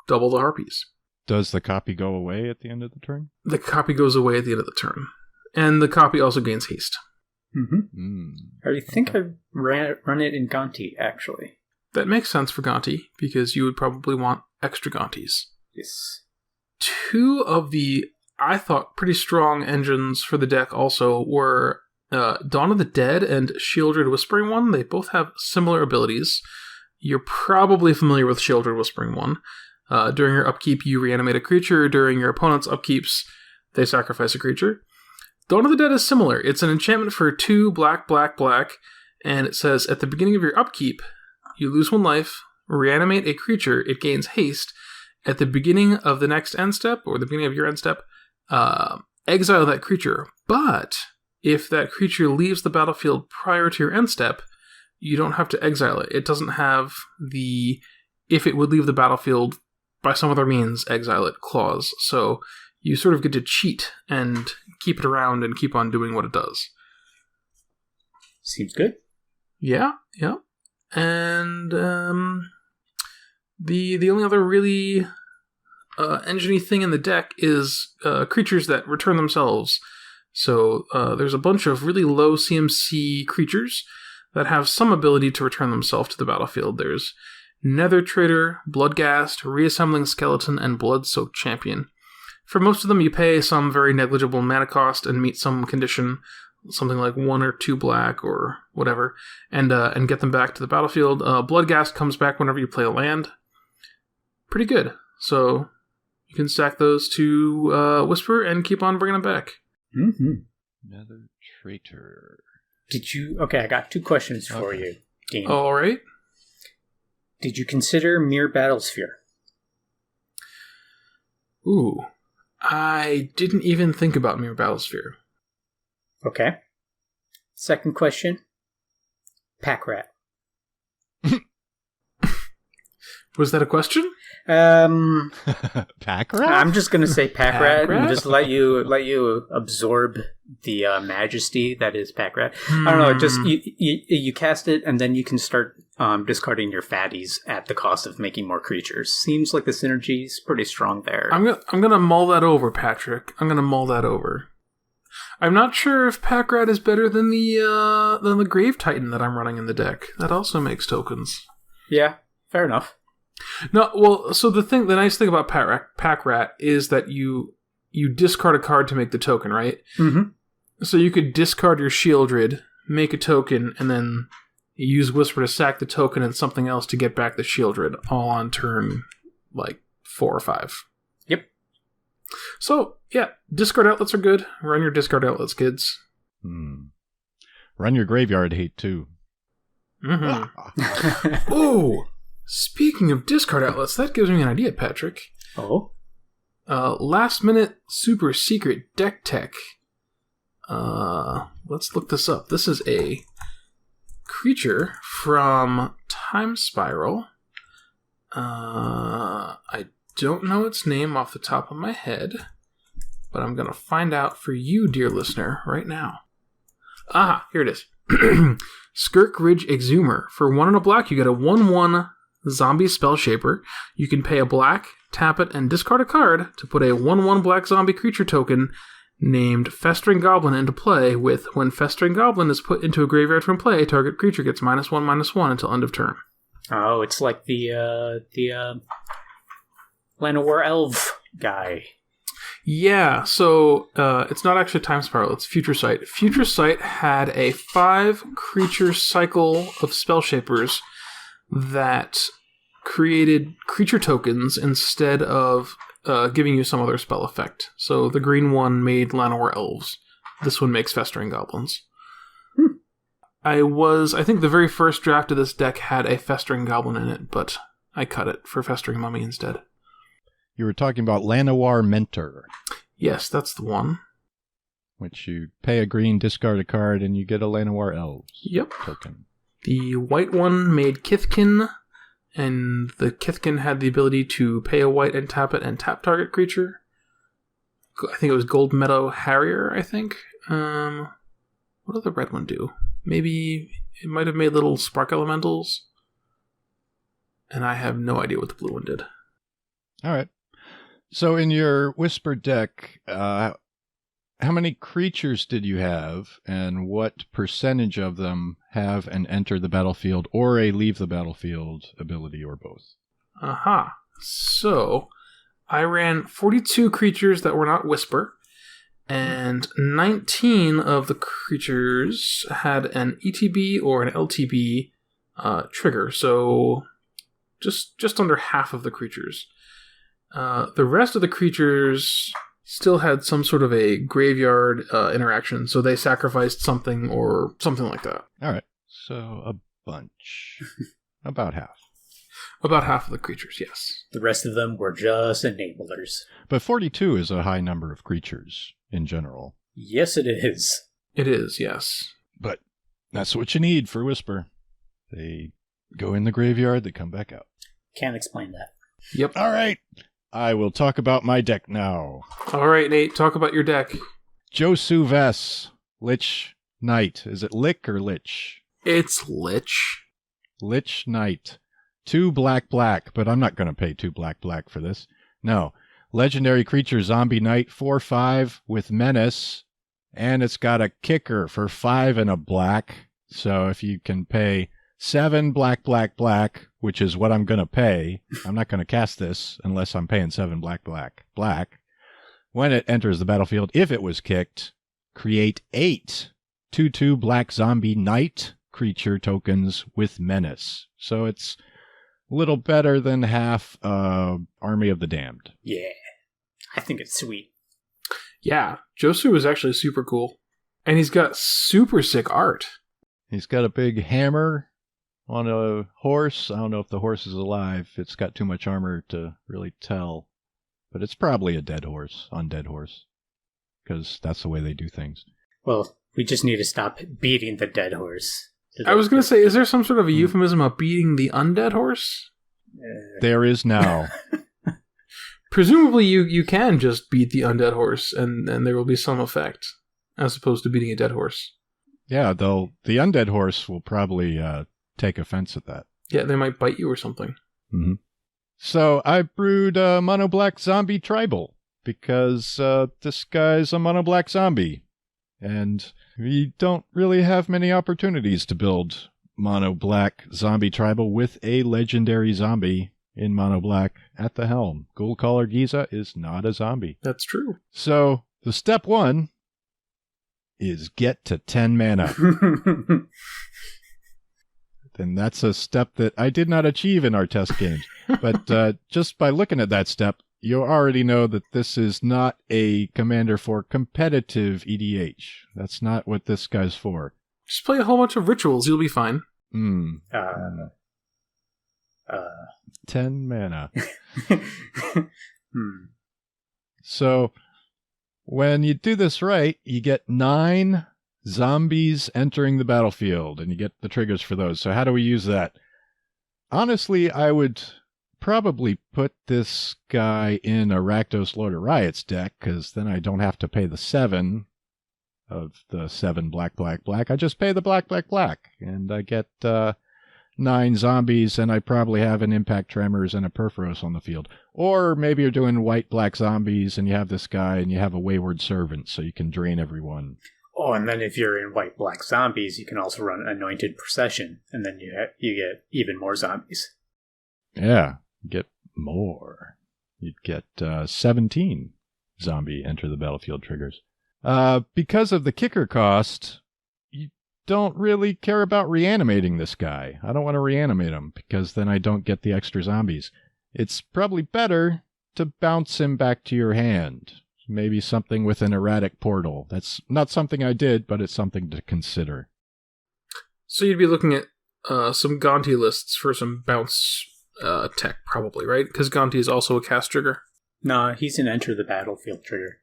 double the harpies. Does the copy go away at the end of the turn? The copy goes away at the end of the turn. And the copy also gains haste. Mm-hmm. I think I run it in Gonti, actually. That makes sense for Gonti, because you would probably want extra Gontis. Yes. 2 of the, I thought, pretty strong engines for the deck also were Dawn of the Dead and Shieldred Whispering One. They both have similar abilities. You're probably familiar with Shieldred Whispering One. During your upkeep, you reanimate a creature. During your opponent's upkeeps, they sacrifice a creature. Dawn of the Dead is similar. It's an enchantment for 2 black, black, black, and it says, at the beginning of your upkeep, you lose 1 life, reanimate a creature, it gains haste. At the beginning of the next end step, or the beginning of your end step, exile that creature. But if that creature leaves the battlefield prior to your end step, you don't have to exile it. It doesn't have the, if it would leave the battlefield by some other means, exile it clause. So you sort of get to cheat and keep it around and keep on doing what it does. Seems good. Yeah. And the only other really engine-y thing in the deck is creatures that return themselves. So there's a bunch of really low CMC creatures that have some ability to return themselves to the battlefield. There's Nether Trader, Bloodghast, Reassembling Skeleton, and Blood-Soaked Champion. For most of them, you pay some very negligible mana cost and meet some condition, something like 1 or 2 black or whatever, and get them back to the battlefield. Bloodghast comes back whenever you play a land. Pretty good. So you can stack those to Whisper and keep on bringing them back. Mm-hmm. Nether Traitor. Okay, I got 2 questions for you, Dean. All right. Did you consider Mere Battlesphere? Ooh. I didn't even think about Mere Battlesphere. Okay. Second question. Pack Rat. Was that a question? Pack Rat? I'm just gonna say Pack Rat and Rat? just let you absorb the majesty that is Pack Rat. I don't know. Just you cast it and then you can start discarding your fatties at the cost of making more creatures. Seems like the synergy's pretty strong there. I'm gonna mull that over, Patrick. I'm gonna mull that over. I'm not sure if Pack Rat is better than the Grave Titan that I'm running in the deck. That also makes tokens. Yeah, fair enough. No, well, so the nice thing about Pack Rat is that you discard a card to make the token, right? Mm-hmm. So you could discard your Shieldred, make a token, and then use Whisper to sack the token and something else to get back the Shieldred, all on turn, 4 or 5. Yep. So, yeah, discard outlets are good. Run your discard outlets, kids. Run your graveyard hate, too. Mm-hmm. Ooh! Speaking of discard outlets, that gives me an idea, Patrick. Oh? Last minute super secret deck tech. Let's look this up. This is a creature from Time Spiral. I don't know its name off the top of my head, but I'm going to find out for you, dear listener, right now. Ah, here it is. Skirk Ridge Exhumer. For 1 and a black, you get a 1/1 zombie spell shaper. You can pay a black, tap it, and discard a card to put a 1/1 black zombie creature token named Festering Goblin into play with, when Festering Goblin is put into a graveyard from play, target creature gets -1/-1 until end of turn. Oh, it's like the Llanowar Elf guy. Yeah, so it's not actually Time Spiral, it's Future Sight. Future Sight had a 5-creature cycle of spell shapers that created creature tokens instead of giving you some other spell effect. So the green one made Llanowar Elves. This one makes Festering Goblins. I think the very first draft of this deck had a Festering Goblin in it, but I cut it for Festering Mummy instead. You were talking about Llanowar Mentor. Yes, that's the one. Which you pay a green, discard a card, and you get a Llanowar Elves token. The white one made Kithkin, and the Kithkin had the ability to pay a white and tap it and tap target creature. I think it was Gold Meadow Harrier, I think. What did the red one do? Maybe it might have made little Spark Elementals. And I have no idea what the blue one did. All right. So in your Whisper deck, how many creatures did you have, and what percentage of them have an enter the battlefield or a leave the battlefield ability, or both? Aha. So I ran 42 creatures that were not Whisper, and 19 of the creatures had an ETB or an LTB trigger, so just under half of the creatures. The rest of the creatures still had some sort of a graveyard interaction, so they sacrificed something or something like that. All right. So a bunch. About half. About half of the creatures, yes. The rest of them were just enablers. But 42 is a high number of creatures in general. Yes, it is. It is, yes. But that's what you need for Whisper. They go in the graveyard, they come back out. Can't explain that. Yep. All right. I will talk about my deck now. All right, Nate, talk about your deck. Josu Vess Lich Knight. Is it Lick or Lich? It's Lich. Lich Knight. 2 black, but I'm not going to pay 2 black for this. No. Legendary creature Zombie Knight 4/5 with Menace. And it's got a kicker for 5 and a black. So if you can pay 7 black, which is what I'm going to pay. I'm not going to cast this unless I'm paying 7 black. When it enters the battlefield, if it was kicked, create 8 2/2 black zombie knight creature tokens with Menace. So it's a little better than half Army of the Damned. Yeah. I think it's sweet. Yeah, Josu is actually super cool. And he's got super sick art. He's got a big hammer on a horse. I don't know if the horse is alive. It's got too much armor to really tell. But it's probably a dead horse, undead horse. Because that's the way they do things. Well, we just need to stop beating the dead horse. I was going to say, is there some sort of a euphemism of beating the undead horse? There is now. Presumably you can just beat the undead horse and there will be some effect, as opposed to beating a dead horse. Yeah, the undead horse will probably take offense at that. Yeah, they might bite you or something. Mm-hmm. So I brewed a mono black zombie tribal because this guy's a mono black zombie. And we don't really have many opportunities to build mono black zombie tribal with a legendary zombie in mono black at the helm. Ghoulcaller Giza is not a zombie. That's true. So the step 1 is get to 10 mana. And that's a step that I did not achieve in our test games. But just by looking at that step, you already know that this is not a commander for competitive EDH. That's not what this guy's for. Just play a whole bunch of rituals, you'll be fine. 10 mana. So, when you do this right, you get 9 zombies entering the battlefield, and you get the triggers for those. So how do we use that? Honestly, I would probably put this guy in a Rakdos Lord of Riot's deck, because then I don't have to pay the 7 of the 7 black. I just pay the black, and I get 9 zombies, and I probably have an Impact Tremors and a Perforos on the field. Or maybe you're doing white-black zombies, and you have this guy, and you have a Wayward Servant, so you can drain everyone. Oh, and then if you're in white-black zombies, you can also run Anointed Procession, and then you get even more zombies. Yeah, you get more. You'd get 17 zombie enter the battlefield triggers. Because of the kicker cost, you don't really care about reanimating this guy. I don't want to reanimate him, because then I don't get the extra zombies. It's probably better to bounce him back to your hand. Maybe something with an erratic portal. That's not something I did, but it's something to consider. So you'd be looking at some Gonti lists for some bounce tech, probably, right? Because Gonti is also a cast trigger. No, he's an enter the battlefield trigger.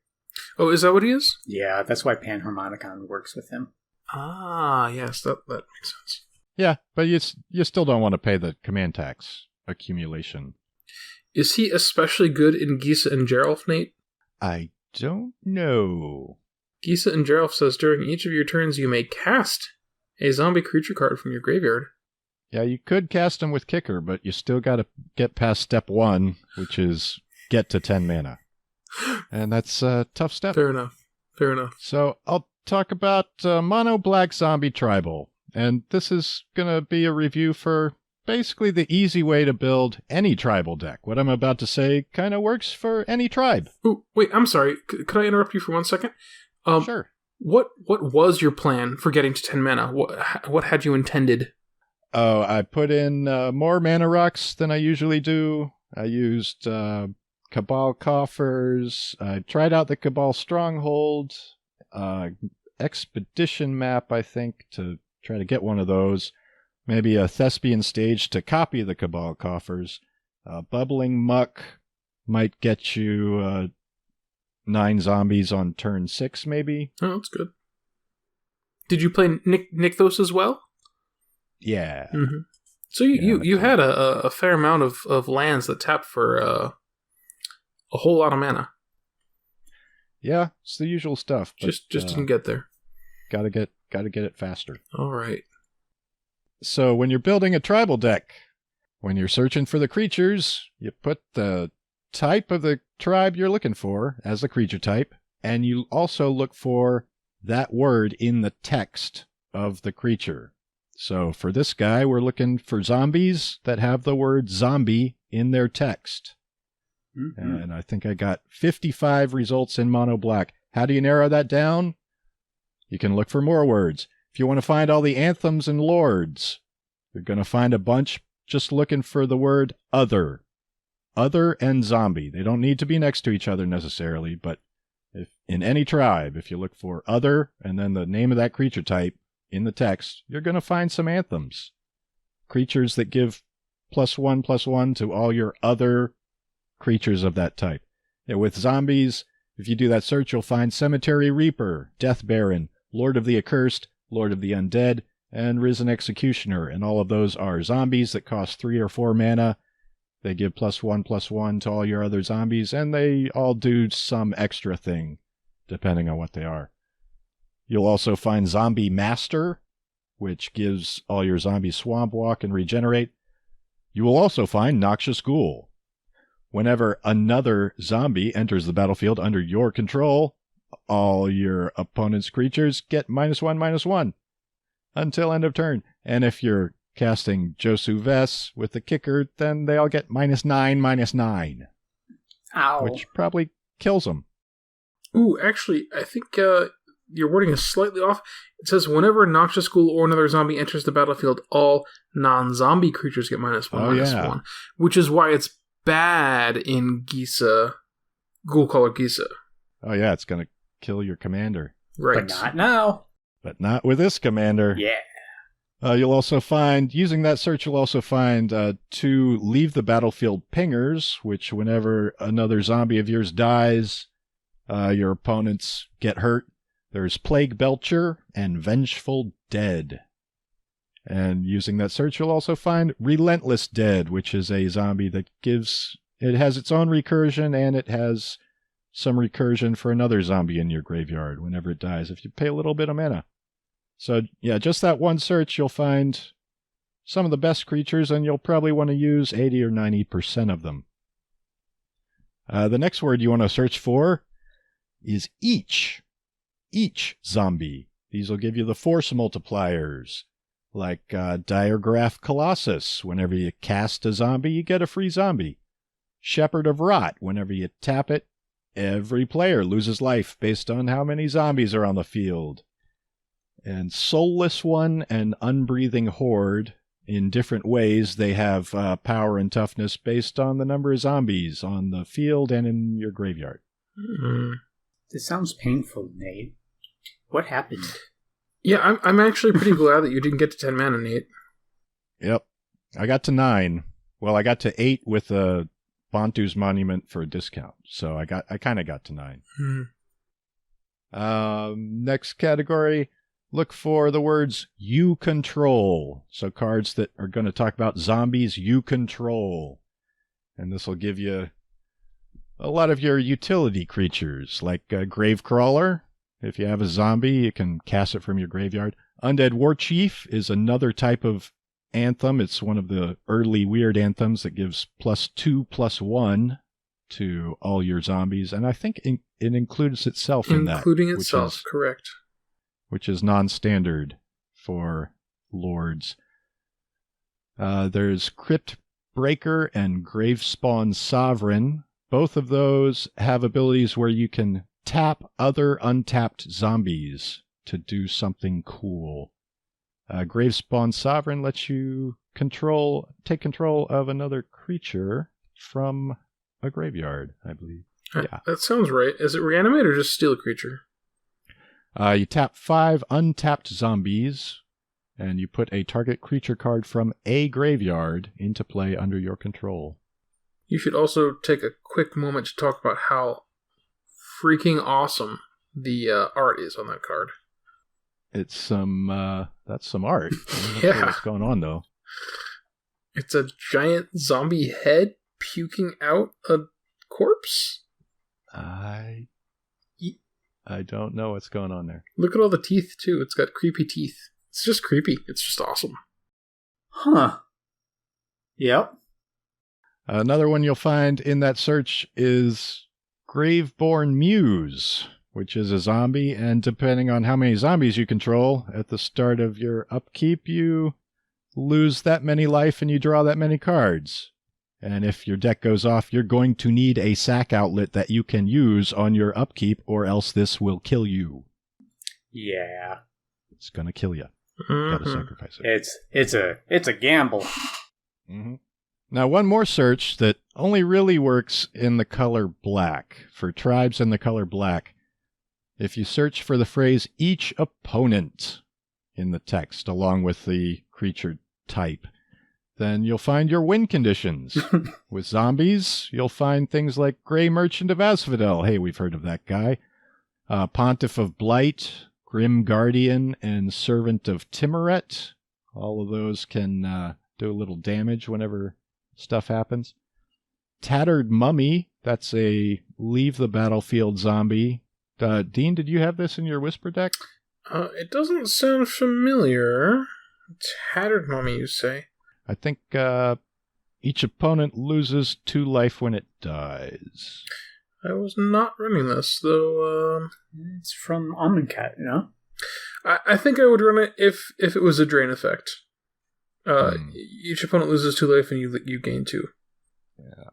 Oh, is that what he is? Yeah, that's why Panharmonicon works with him. Ah, yes, that makes sense. Yeah, but you still don't want to pay the command tax accumulation. Is he especially good in Gisa and Geralf, Nate? I don't know. Gisa and Geralf says during each of your turns you may cast a zombie creature card from your graveyard. Yeah, you could cast him with kicker, but you still got to get past step 1, which is get to 10 mana. And that's a tough step. Fair enough. So I'll talk about Mono Black Zombie Tribal. And this is going to be a review for basically the easy way to build any tribal deck. What I'm about to say kind of works for any tribe. Ooh, wait, I'm sorry. Could I interrupt you for 1 second? Sure. What was your plan for getting to 10 mana? What had you intended? Oh, I put in more mana rocks than I usually do. I used Cabal coffers. I tried out the Cabal stronghold, expedition map, I think, to try to get one of those. Maybe a Thespian stage to copy the Cabal coffers. Bubbling Muck might get you 9 zombies on turn 6, maybe. Oh, that's good. Did you play Nykthos as well? Yeah. Mm-hmm. So you had a fair amount of lands that tapped for a whole lot of mana. Yeah, it's the usual stuff. But, just didn't get there. Gotta get it faster. All right. So when you're building a tribal deck, when you're searching for the creatures, you put the type of the tribe you're looking for as the creature type, and you also look for that word in the text of the creature. So for this guy, we're looking for zombies that have the word zombie in their text. Mm-hmm. And I think I got 55 results in mono black. How do you narrow that down? You can look for more words. If you want to find all the anthems and lords, you're going to find a bunch just looking for the word other. Other and zombie. They don't need to be next to each other necessarily, but if in any tribe, if you look for other and then the name of that creature type in the text, you're going to find some anthems. Creatures that give +1/+1 to all your other creatures of that type. Yeah, with zombies, if you do that search, you'll find Cemetery Reaper, Death Baron, Lord of the Accursed, Lord of the Undead, and Risen Executioner, and all of those are zombies that cost 3 or 4 mana. They give +1/+1 to all your other zombies, and they all do some extra thing, depending on what they are. You'll also find Zombie Master, which gives all your zombies Swamp Walk and Regenerate. You will also find Noxious Ghoul. Whenever another zombie enters the battlefield under your control, all your opponent's creatures get -1/-1 until end of turn. And if you're casting Josu Vess with the kicker, then they all get -9/-9. Ow. Which probably kills them. Ooh, actually, I think your wording is slightly off. It says, whenever a Noxious Ghoul or another zombie enters the battlefield, all non-zombie creatures get -1/-1, which is why it's bad in Gisa, Ghoulcaller Gisa. Oh yeah, it's going to kill your commander. Right. But not now. But not with this commander. Yeah. You'll also find, using that search, you'll also find 2 leave the battlefield pingers, which whenever another zombie of yours dies, your opponents get hurt. There's Plague Belcher and Vengeful Dead. And using that search, you'll also find Relentless Dead, which is a zombie that it has its own recursion, and it has some recursion for another zombie in your graveyard whenever it dies, if you pay a little bit of mana. So, yeah, just that one search, you'll find some of the best creatures, and you'll probably want to use 80 or 90% of them. The next word you want to search for is each. Each zombie. These will give you the force multipliers. Like Diregraph Colossus. Whenever you cast a zombie, you get a free zombie. Shepherd of Rot. Whenever you tap it, every player loses life based on how many zombies are on the field. And Soulless One and Unbreathing Horde, in different ways, they have power and toughness based on the number of zombies on the field and in your graveyard. Mm-hmm. This sounds painful, Nate. What happened? Yeah, I'm actually pretty glad that you didn't get to 10 mana, Nate. Yep. I got to 9. Well, I got to 8 with a Bantu's Monument for a discount. So I kind of got to 9. Mm-hmm. Next category, look for the words you control. So cards that are going to talk about zombies you control. And this will give you a lot of your utility creatures, like Gravecrawler. If you have a zombie, you can cast it from your graveyard. Undead Warchief is another type of anthem. It's one of the early weird anthems that gives +2/+1 to all your zombies. And I think it includes itself in that. Including itself, correct. Which is non-standard for lords. There's Crypt Breaker and Gravespawn Sovereign. Both of those have abilities where you can tap other untapped zombies to do something cool. Gravespawn Sovereign lets you take control of another creature from a graveyard, I believe. Yeah. That sounds right. Is it reanimate or just steal a creature? You tap 5 untapped zombies, and you put a target creature card from a graveyard into play under your control. You should also take a quick moment to talk about how freaking awesome the art is on that card. It's that's some art. I'm not Yeah. sure what's going on, though. It's a giant zombie head puking out a corpse. I don't know what's going on there. Look at all the teeth, too. It's got creepy teeth. It's just creepy. It's just awesome. Huh. Yep. Another one you'll find in that search is Graveborn Muse, which is a zombie, and depending on how many zombies you control, at the start of your upkeep, you lose that many life and you draw that many cards. And if your deck goes off, you're going to need a sack outlet that you can use on your upkeep, or else this will kill you. Yeah. It's going to kill you. Mm-hmm. Gotta sacrifice it. It's a gamble. Mm-hmm. Now, one more search that only really works in the color black, for tribes in the color black. If you search for the phrase each opponent in the text, along with the creature type, then you'll find your win conditions. With zombies, you'll find things like Grey Merchant of Asphodel. Hey, we've heard of that guy. Pontiff of Blight, Grim Guardian, and Servant of Timoret. All of those can do a little damage whenever stuff happens. Tattered Mummy, that's a leave the battlefield zombie. Dean, did you have this in your Whisper deck? It doesn't sound familiar. Tattered Mummy, you say? I think each opponent loses 2 life when it dies. I was not running this, though. It's from Amonkhet, you know? I think I would run it if it was a drain effect. Each opponent loses 2 life and you gain 2. Yeah.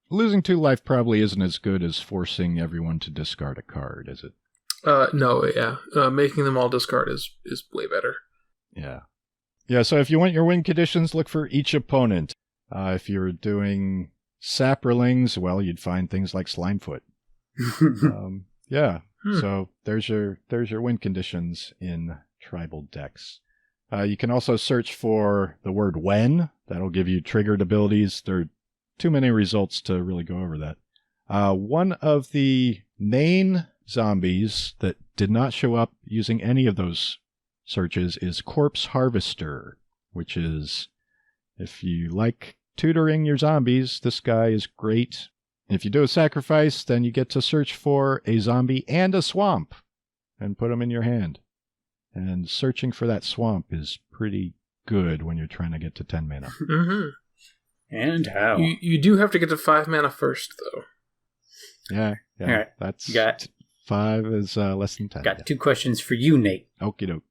Losing 2 life probably isn't as good as forcing everyone to discard a card, is it? No, yeah. Making them all discard is way better. Yeah. Yeah, so if you want your win conditions, look for each opponent. If you're doing Saprolings, well, you'd find things like Slimefoot. Yeah, so there's your win conditions in tribal decks. You can also search for the word when. That'll give you triggered abilities. There are too many results to really go over that. One of the main zombies that did not show up using any of those searches is Corpse Harvester, which is, if you like tutoring your zombies, this guy is great. If you do a sacrifice, then you get to search for a zombie and a swamp and put them in your hand. And searching for that swamp is pretty good when you're trying to get to 10 mana. Mm-hmm. And how? You do have to get to 5 mana first, though. Yeah. All right. That's Got 5 is less than 10. Got 2 questions for you, Nate. Okie doke.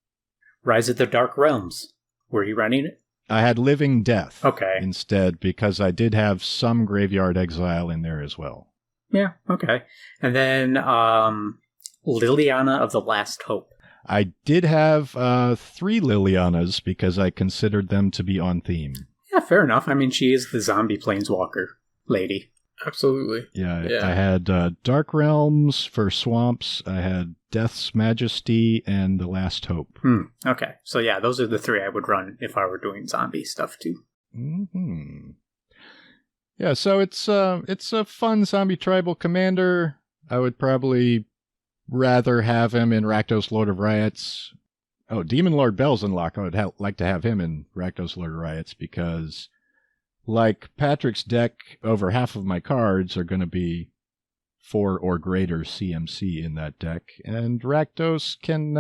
Rise of the Dark Realms. Were you running it? I had Living Death Okay. instead because I did have some Graveyard Exile in there as well. Yeah, okay. And then Liliana of the Last Hope. I did have 3 Lilianas because I considered them to be on theme. Yeah, fair enough. I mean, she is the zombie planeswalker lady. Absolutely. Yeah, Yeah. I had Dark Realms for swamps. I had Death's Majesty and The Last Hope. Okay. So yeah, those are the 3 I would run if I were doing zombie stuff too. Mm-hmm. Yeah, so it's a fun zombie tribal commander. I would probably rather have him in Rakdos Lord of Riots. Oh, Demonlord Belzenlok, I would like to have him in Rakdos Lord of Riots because, like Patrick's deck, over half of my cards are going to be 4 or greater CMC in that deck. And Rakdos can,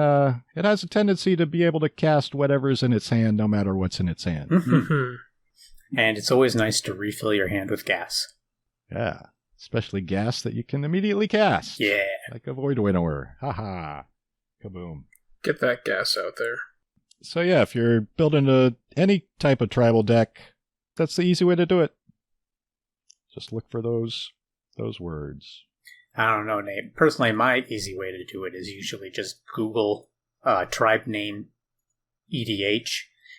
it has a tendency to be able to cast whatever's in its hand, no matter what's in its hand. Mm-hmm. And it's always nice to refill your hand with gas. Yeah, especially gas that you can immediately cast. Yeah. Like a Void Winnower. Haha. Kaboom. Get that gas out there. So yeah, if you're building any type of tribal deck, that's the easy way to do it. Just look for those words. I don't know, Nate. Personally, my easy way to do it is usually just Google tribe name EDH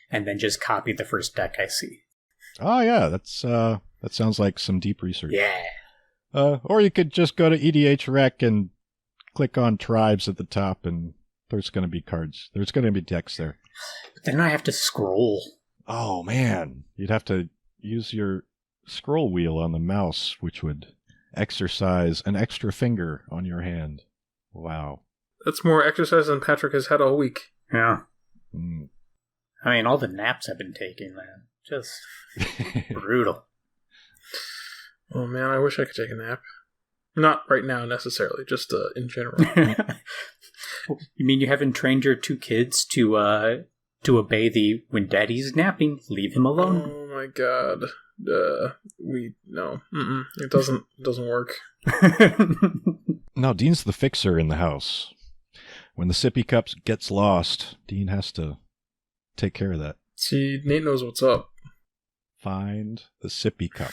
and then just copy the first deck I see. Oh yeah, that sounds like some deep research. Yeah. Or you could just go to EDH Rec and click on tribes at the top, and there's going to be cards. There's going to be decks there. But then I have to scroll. Oh, man. You'd have to use your scroll wheel on the mouse, which would exercise an extra finger on your hand. Wow. That's more exercise than Patrick has had all week. Yeah. Mm. I mean, all the naps I've been taking, man. Just brutal. Oh man, I wish I could take a nap. Not right now necessarily, just in general. You mean you haven't trained your 2 kids to obey the when daddy's napping, leave him alone? Oh my god. No. It doesn't work. No, Dean's the fixer in the house. When the sippy cup gets lost, Dean has to take care of that. See, Nate knows what's up. Find the sippy cup.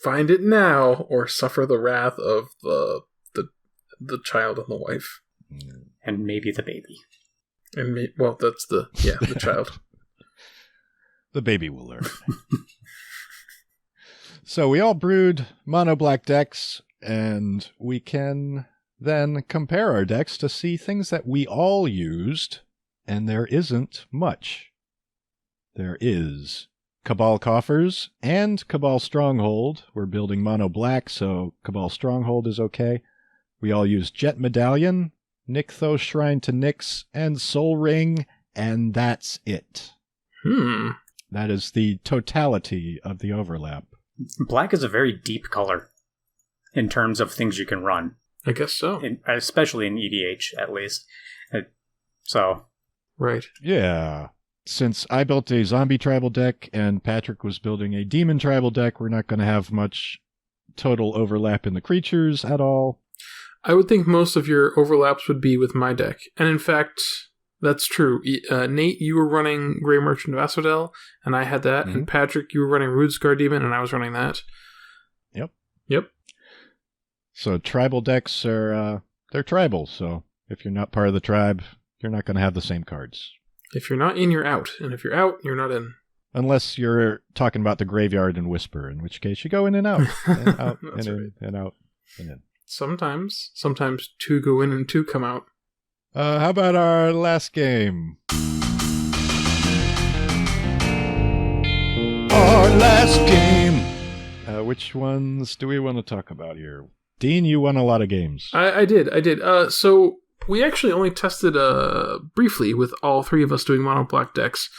Find it now, or suffer the wrath of the child and the wife. And maybe the baby. And that's the child. The baby will learn. So we all brewed mono black decks, and we can then compare our decks to see things that we all used, and there isn't much. There is Cabal Coffers and Cabal Stronghold. We're building mono black, so Cabal Stronghold is okay. We all use Jet Medallion, Nykthos Shrine to Nyx, and Soul Ring, and that's it. That is the totality of the overlap. Black is a very deep color in terms of things you can run. I guess so. Especially in EDH, at least. Right. Yeah. Since I built a zombie tribal deck and Patrick was building a demon tribal deck, we're not going to have much total overlap in the creatures at all. I would think most of your overlaps would be with my deck. And in fact, that's true. Nate, you were running Grey Merchant of Asphodel, and I had that. Mm-hmm. And Patrick, you were running Rootscar Demon, and I was running that. Yep. So tribal decks are, they're tribal. So if you're not part of the tribe, you're not going to have the same cards. If you're not in, you're out. And if you're out, you're not in. Unless you're talking about the graveyard and Whisper, in which case you go in and out. And out, and in, and out, and in. Sometimes 2 go in and 2 come out. How about our last game? Our last game! Which ones do we want to talk about here? Dean, you won a lot of games. I did. So we actually only tested briefly with all 3 of us doing mono black decks.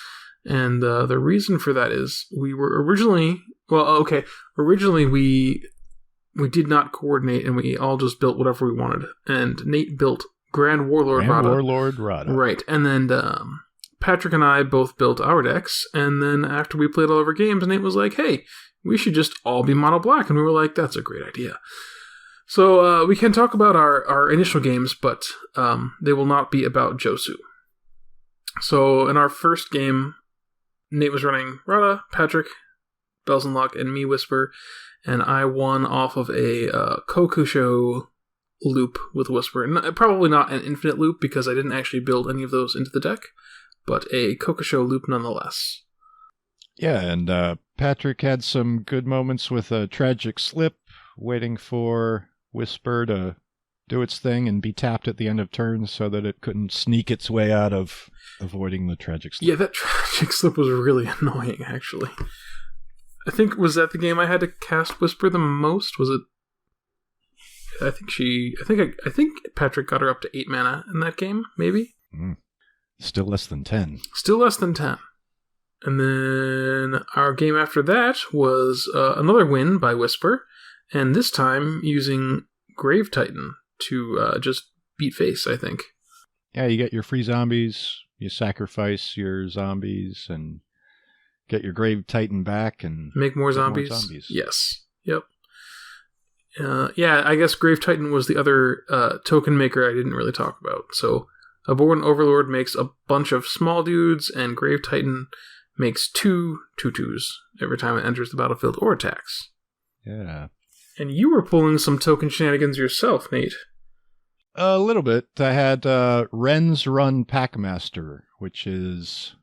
And the reason for that is we were originally we did not coordinate and we all just built whatever we wanted. And Nate built Grand Warlord Rada. Right. And then Patrick and I both built our decks. And then after we played all of our games, Nate was like, hey, we should just all be mono black. And we were like, that's a great idea. So we can talk about our initial games, but they will not be about Josu. So in our first game, Nate was running Rada, Patrick, Belzenlok, and me, Whisper. And I won off of a Kokusho loop with Whisper. Probably not an infinite loop because I didn't actually build any of those into the deck, but a Kokusho loop nonetheless. Yeah, and Patrick had some good moments with a Tragic Slip, waiting for Whisper to do its thing and be tapped at the end of turn so that it couldn't sneak its way out of avoiding the Tragic Slip. Yeah, that Tragic Slip was really annoying, actually. I think, was that the game I had to cast Whisper the most? Was it? I think Patrick got her up to 8 mana in that game, maybe? Still less than 10. Still less than 10. And then our game after that was another win by Whisper, and this time using Grave Titan to just beat face, I think. Yeah, you get your free zombies, you sacrifice your zombies, and get your Grave Titan back and make more zombies. Yes. Yep. I guess Grave Titan was the other token maker I didn't really talk about. So Abhorrent Overlord makes a bunch of small dudes, and Grave Titan makes 2 2/2s every time it enters the battlefield or attacks. Yeah. And you were pulling some token shenanigans yourself, Nate. A little bit. I had Ren's Run Packmaster, which is...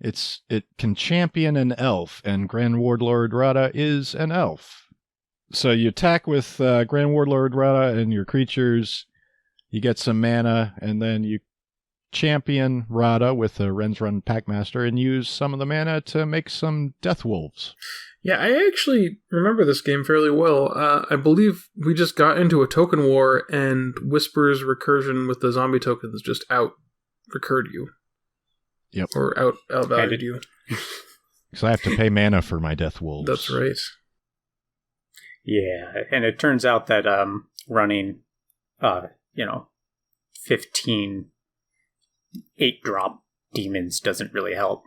It can champion an elf, and Grand Warlord Rada is an elf. So you attack with Grand Warlord Rada and your creatures. You get some mana, and then you champion Rada with a Ren's Run Packmaster and use some of the mana to make some Death Wolves. Yeah, I actually remember this game fairly well. I believe we just got into a token war, and Whisper's recursion with the zombie tokens just out-recurred you. Yep. Or out-valued you. Because I have to pay mana for my Death Wolves. That's right. Yeah, and it turns out that running, 15 8-drop demons doesn't really help,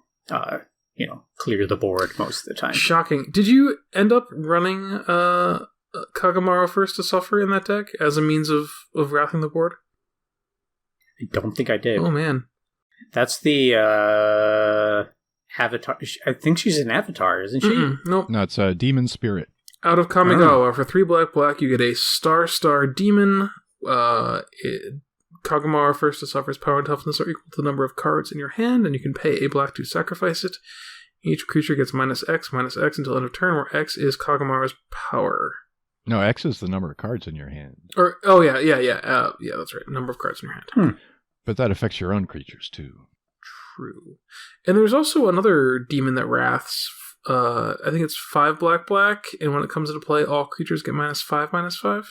clear the board most of the time. Shocking. Did you end up running Kagamaru First to Suffer in that deck as a means of wrathing the board? I don't think I did. Oh, man. That's the Avatar. I think she's an Avatar, isn't she? Nope. No, it's a Demon Spirit. Out of Kamigawa, for 3 black, you get a star demon. Kagamaru First to Suffer's power and toughness are equal to the number of cards in your hand, and you can pay a black to sacrifice it. Each creature gets -X until end of turn, where X is Kagamaru's power. No, X is the number of cards in your hand. Yeah, that's right. Number of cards in your hand. But that affects your own creatures, too. True. And there's also another demon that wraths. I think it's 5 black, and when it comes into play, all creatures get -5/-5.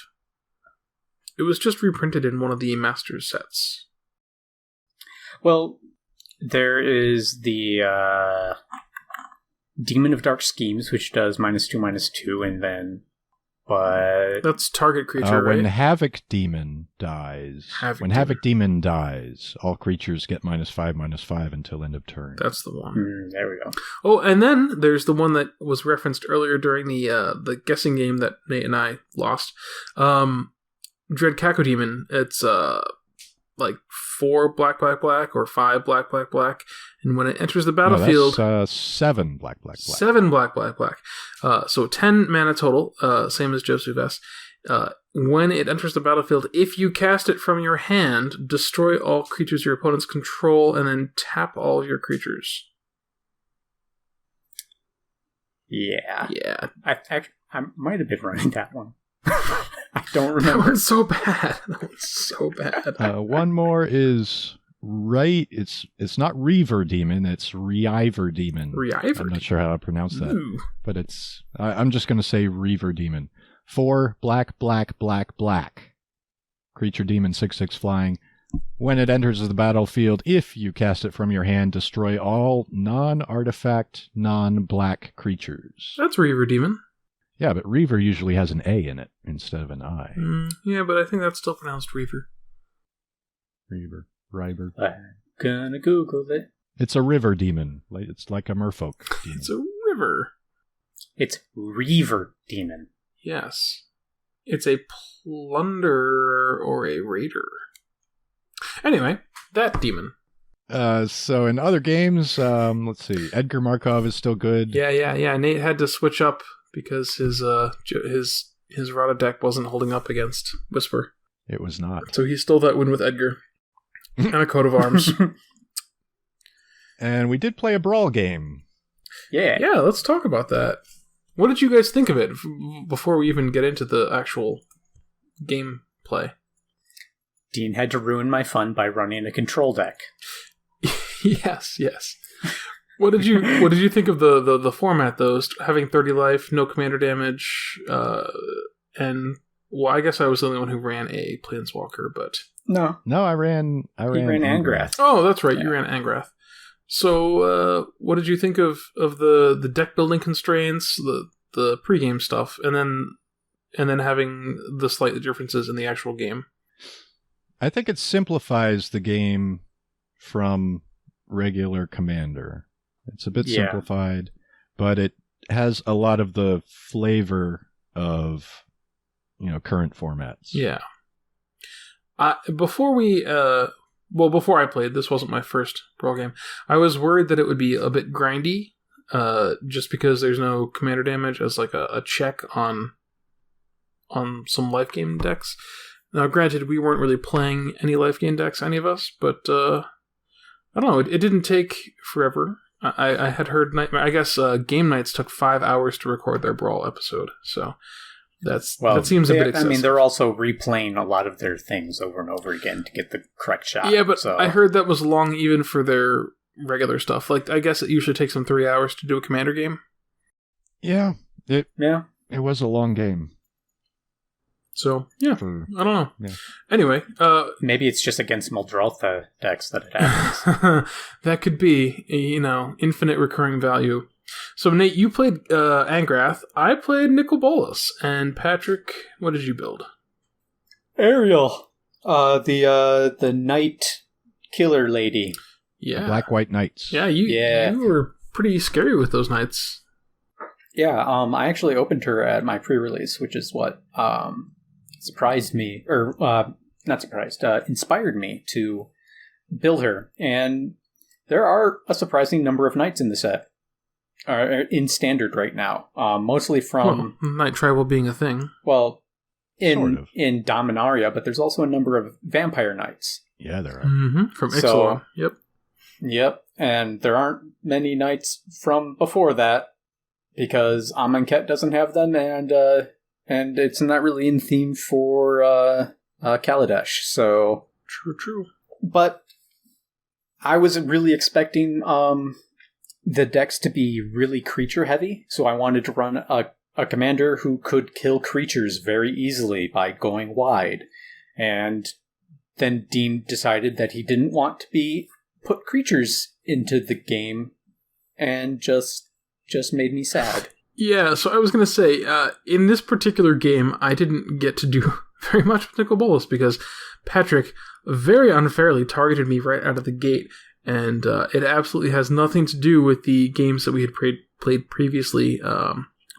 It was just reprinted in one of the Masters sets. Well, there is the Demon of Dark Schemes, which does -2/-2, and then... But that's target creature, right? When Havoc Demon dies, Havoc Demon dies, all creatures get -5/-5 until end of turn. That's the one. There we go. Oh, and then there's the one that was referenced earlier during the guessing game that Nate and I lost. Dread Kako Demon. It's 4 black or 5 black, and when it enters the battlefield, no, that's 7 black. 7 black. So 10 mana total, same as Josu Vess. When it enters the battlefield, if you cast it from your hand, destroy all creatures your opponents control, and then tap all of your creatures. Yeah. I might have been running that one. I don't remember. That one's so bad. One more is right. It's not Reaver Demon. It's Reiver Demon. I'm not sure how to pronounce that, but it's. I'm just going to say Reaver Demon. 4 black. Creature demon 6/6 flying. When it enters the battlefield, if you cast it from your hand, destroy all non-artifact, non-black creatures. That's Reaver Demon. Yeah, but Reaver usually has an A in it instead of an I. Yeah, but I think that's still pronounced Reaver. Reiver. I'm gonna Google it. It's a river demon. It's like a merfolk demon. It's a river. It's Reaver Demon. Yes. It's a plunderer or a raider. Anyway, that demon. So in other games, let's see. Edgar Markov is still good. Yeah. Nate had to switch up because his Rada deck wasn't holding up against Whisper. It was not. So he stole that win with Edgar. And a coat of arms. And we did play a Brawl game. Yeah, let's talk about that. What did you guys think of it before we even get into the actual gameplay? Dean had to ruin my fun by running a control deck. Yes. What did you think of the format though? Having 30 life, no commander damage, and well, I guess I was the only one who ran a Planeswalker, but no, I ran Angrath. Oh, that's right, you ran Angrath. So, what did you think of the deck building constraints, the pregame stuff, and then having the slight differences in the actual game? I think it simplifies the game from regular Commander. It's a bit simplified, but it has a lot of the flavor of current formats. Yeah. Before I played, this wasn't my first Brawl game, I was worried that it would be a bit grindy, just because there's no commander damage as like a check on some life game decks. Now, granted, we weren't really playing any life game decks, any of us, but I don't know, it didn't take forever. I had heard Nightmare. I guess Game Nights took 5 hours to record their Brawl episode, so That seems a bit excessive. I mean, they're also replaying a lot of their things over and over again to get the correct shot. Yeah, but I heard that was long even for their regular stuff. Like, I guess it usually takes them 3 hours to do a Commander game. Yeah. It was a long game. So, yeah, I don't know. Yeah. Anyway. Maybe it's just against Muldrotha decks that it happens. That could be, infinite recurring value. So, Nate, you played Angrath. I played Nicol Bolas. And Patrick, what did you build? Ariel. The Knight Killer Lady. Yeah. The Black-White Knights. Yeah, you were pretty scary with those knights. Yeah, I actually opened her at my pre-release, which is what surprised me, or not surprised, inspired me to build her. And there are a surprising number of knights in the set, in Standard right now, mostly from... Well, Knight Tribal being a thing. Well, in Dominaria, but there's also a number of vampire knights. Yeah, there are. Mm-hmm. From Ixalan, yep. Yep, and there aren't many knights from before that, because Amonkhet doesn't have them, and it's not really in theme for Kaladesh, so... True. But I was really expecting the decks to be really creature-heavy, so I wanted to run a commander who could kill creatures very easily by going wide. And then Dean decided that he didn't want to put creatures into the game, and just made me sad. Yeah, so I was going to say, in this particular game, I didn't get to do very much with Nicol Bolas because Patrick very unfairly targeted me right out of the gate, and it absolutely has nothing to do with the games that we had played previously,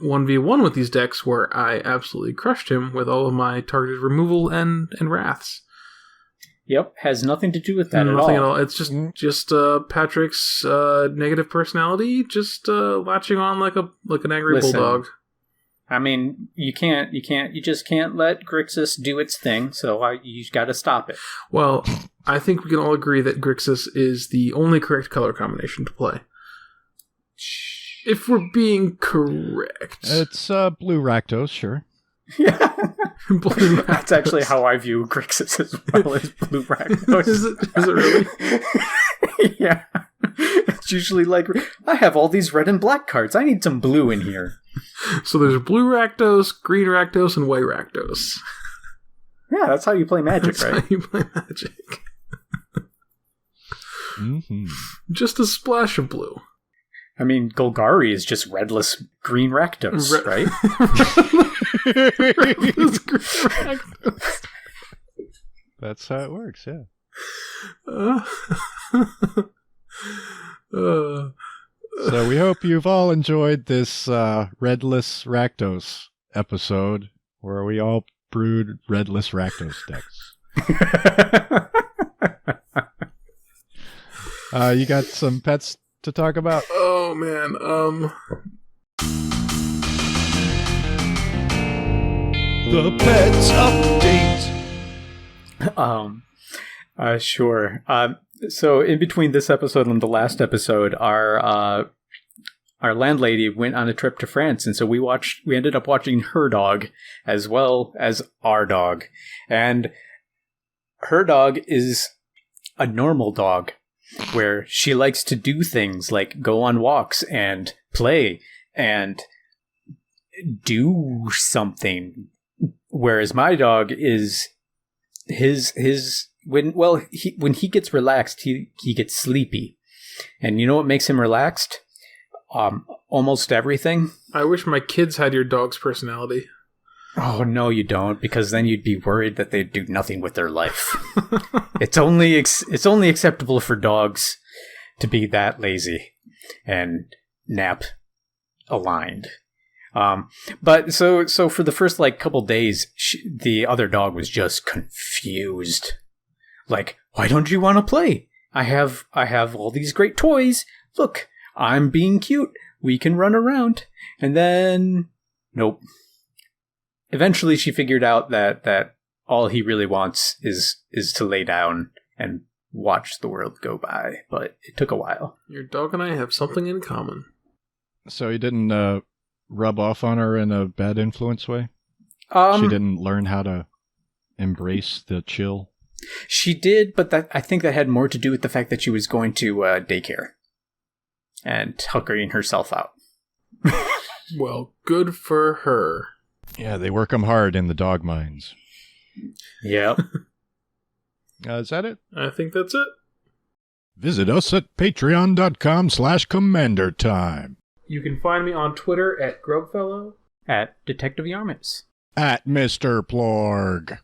1v1 with these decks, where I absolutely crushed him with all of my targeted removal and wraths. Yep, has nothing to do with that Nothing at all. It's just Patrick's negative personality, just latching on like an angry bulldog. I mean, you just can't let Grixis do its thing, so you got to stop it. Well, I think we can all agree that Grixis is the only correct color combination to play. If we're being correct. It's blue Rakdos, sure. Yeah. That's actually how I view Grixis as well, as blue Rakdos. Is it really? Yeah. It's usually like, I have all these red and black cards. I need some blue in here. So there's blue Rakdos, green Rakdos, and white Rakdos. Yeah, that's how you play Magic, that's right? How you play Magic. Mm-hmm. Just a splash of blue. I mean, Golgari is just redless green Rakdos, right? Redless green Rakdos. That's how it works, yeah. So we hope you've all enjoyed this Redless Rakdos episode, where we all brewed Redless Rakdos decks. You got some pets to talk about? Oh, man. The Pets Update. Sure. So in between this episode and the last episode, our landlady went on a trip to France, and so we ended up watching her dog as well as our dog. And her dog is a normal dog, where she likes to do things like go on walks and play and do something. Whereas my dog is when he gets relaxed, he gets sleepy. And you know what makes him relaxed? Almost everything. I wish my kids had your dog's personality. Oh, no, you don't, because then you'd be worried that they'd do nothing with their life. It's only acceptable for dogs to be that lazy and nap aligned. But so for the first couple days, the other dog was just confused. Like, why don't you want to play? I have all these great toys. Look, I'm being cute. We can run around. And then, nope. Eventually, she figured out that all he really wants is to lay down and watch the world go by. But it took a while. Your dog and I have something in common. So you didn't rub off on her in a bad influence way? She didn't learn how to embrace the chill. She did, but I think that had more to do with the fact that she was going to daycare and huckering herself out. Well, good for her. Yeah, they work them hard in the dog mines. Yep. Is that it? I think that's it. Visit us at patreon.com/commandertime. You can find me on Twitter at Grubfellow. At Detective Yarmits. At Mr. Plorg.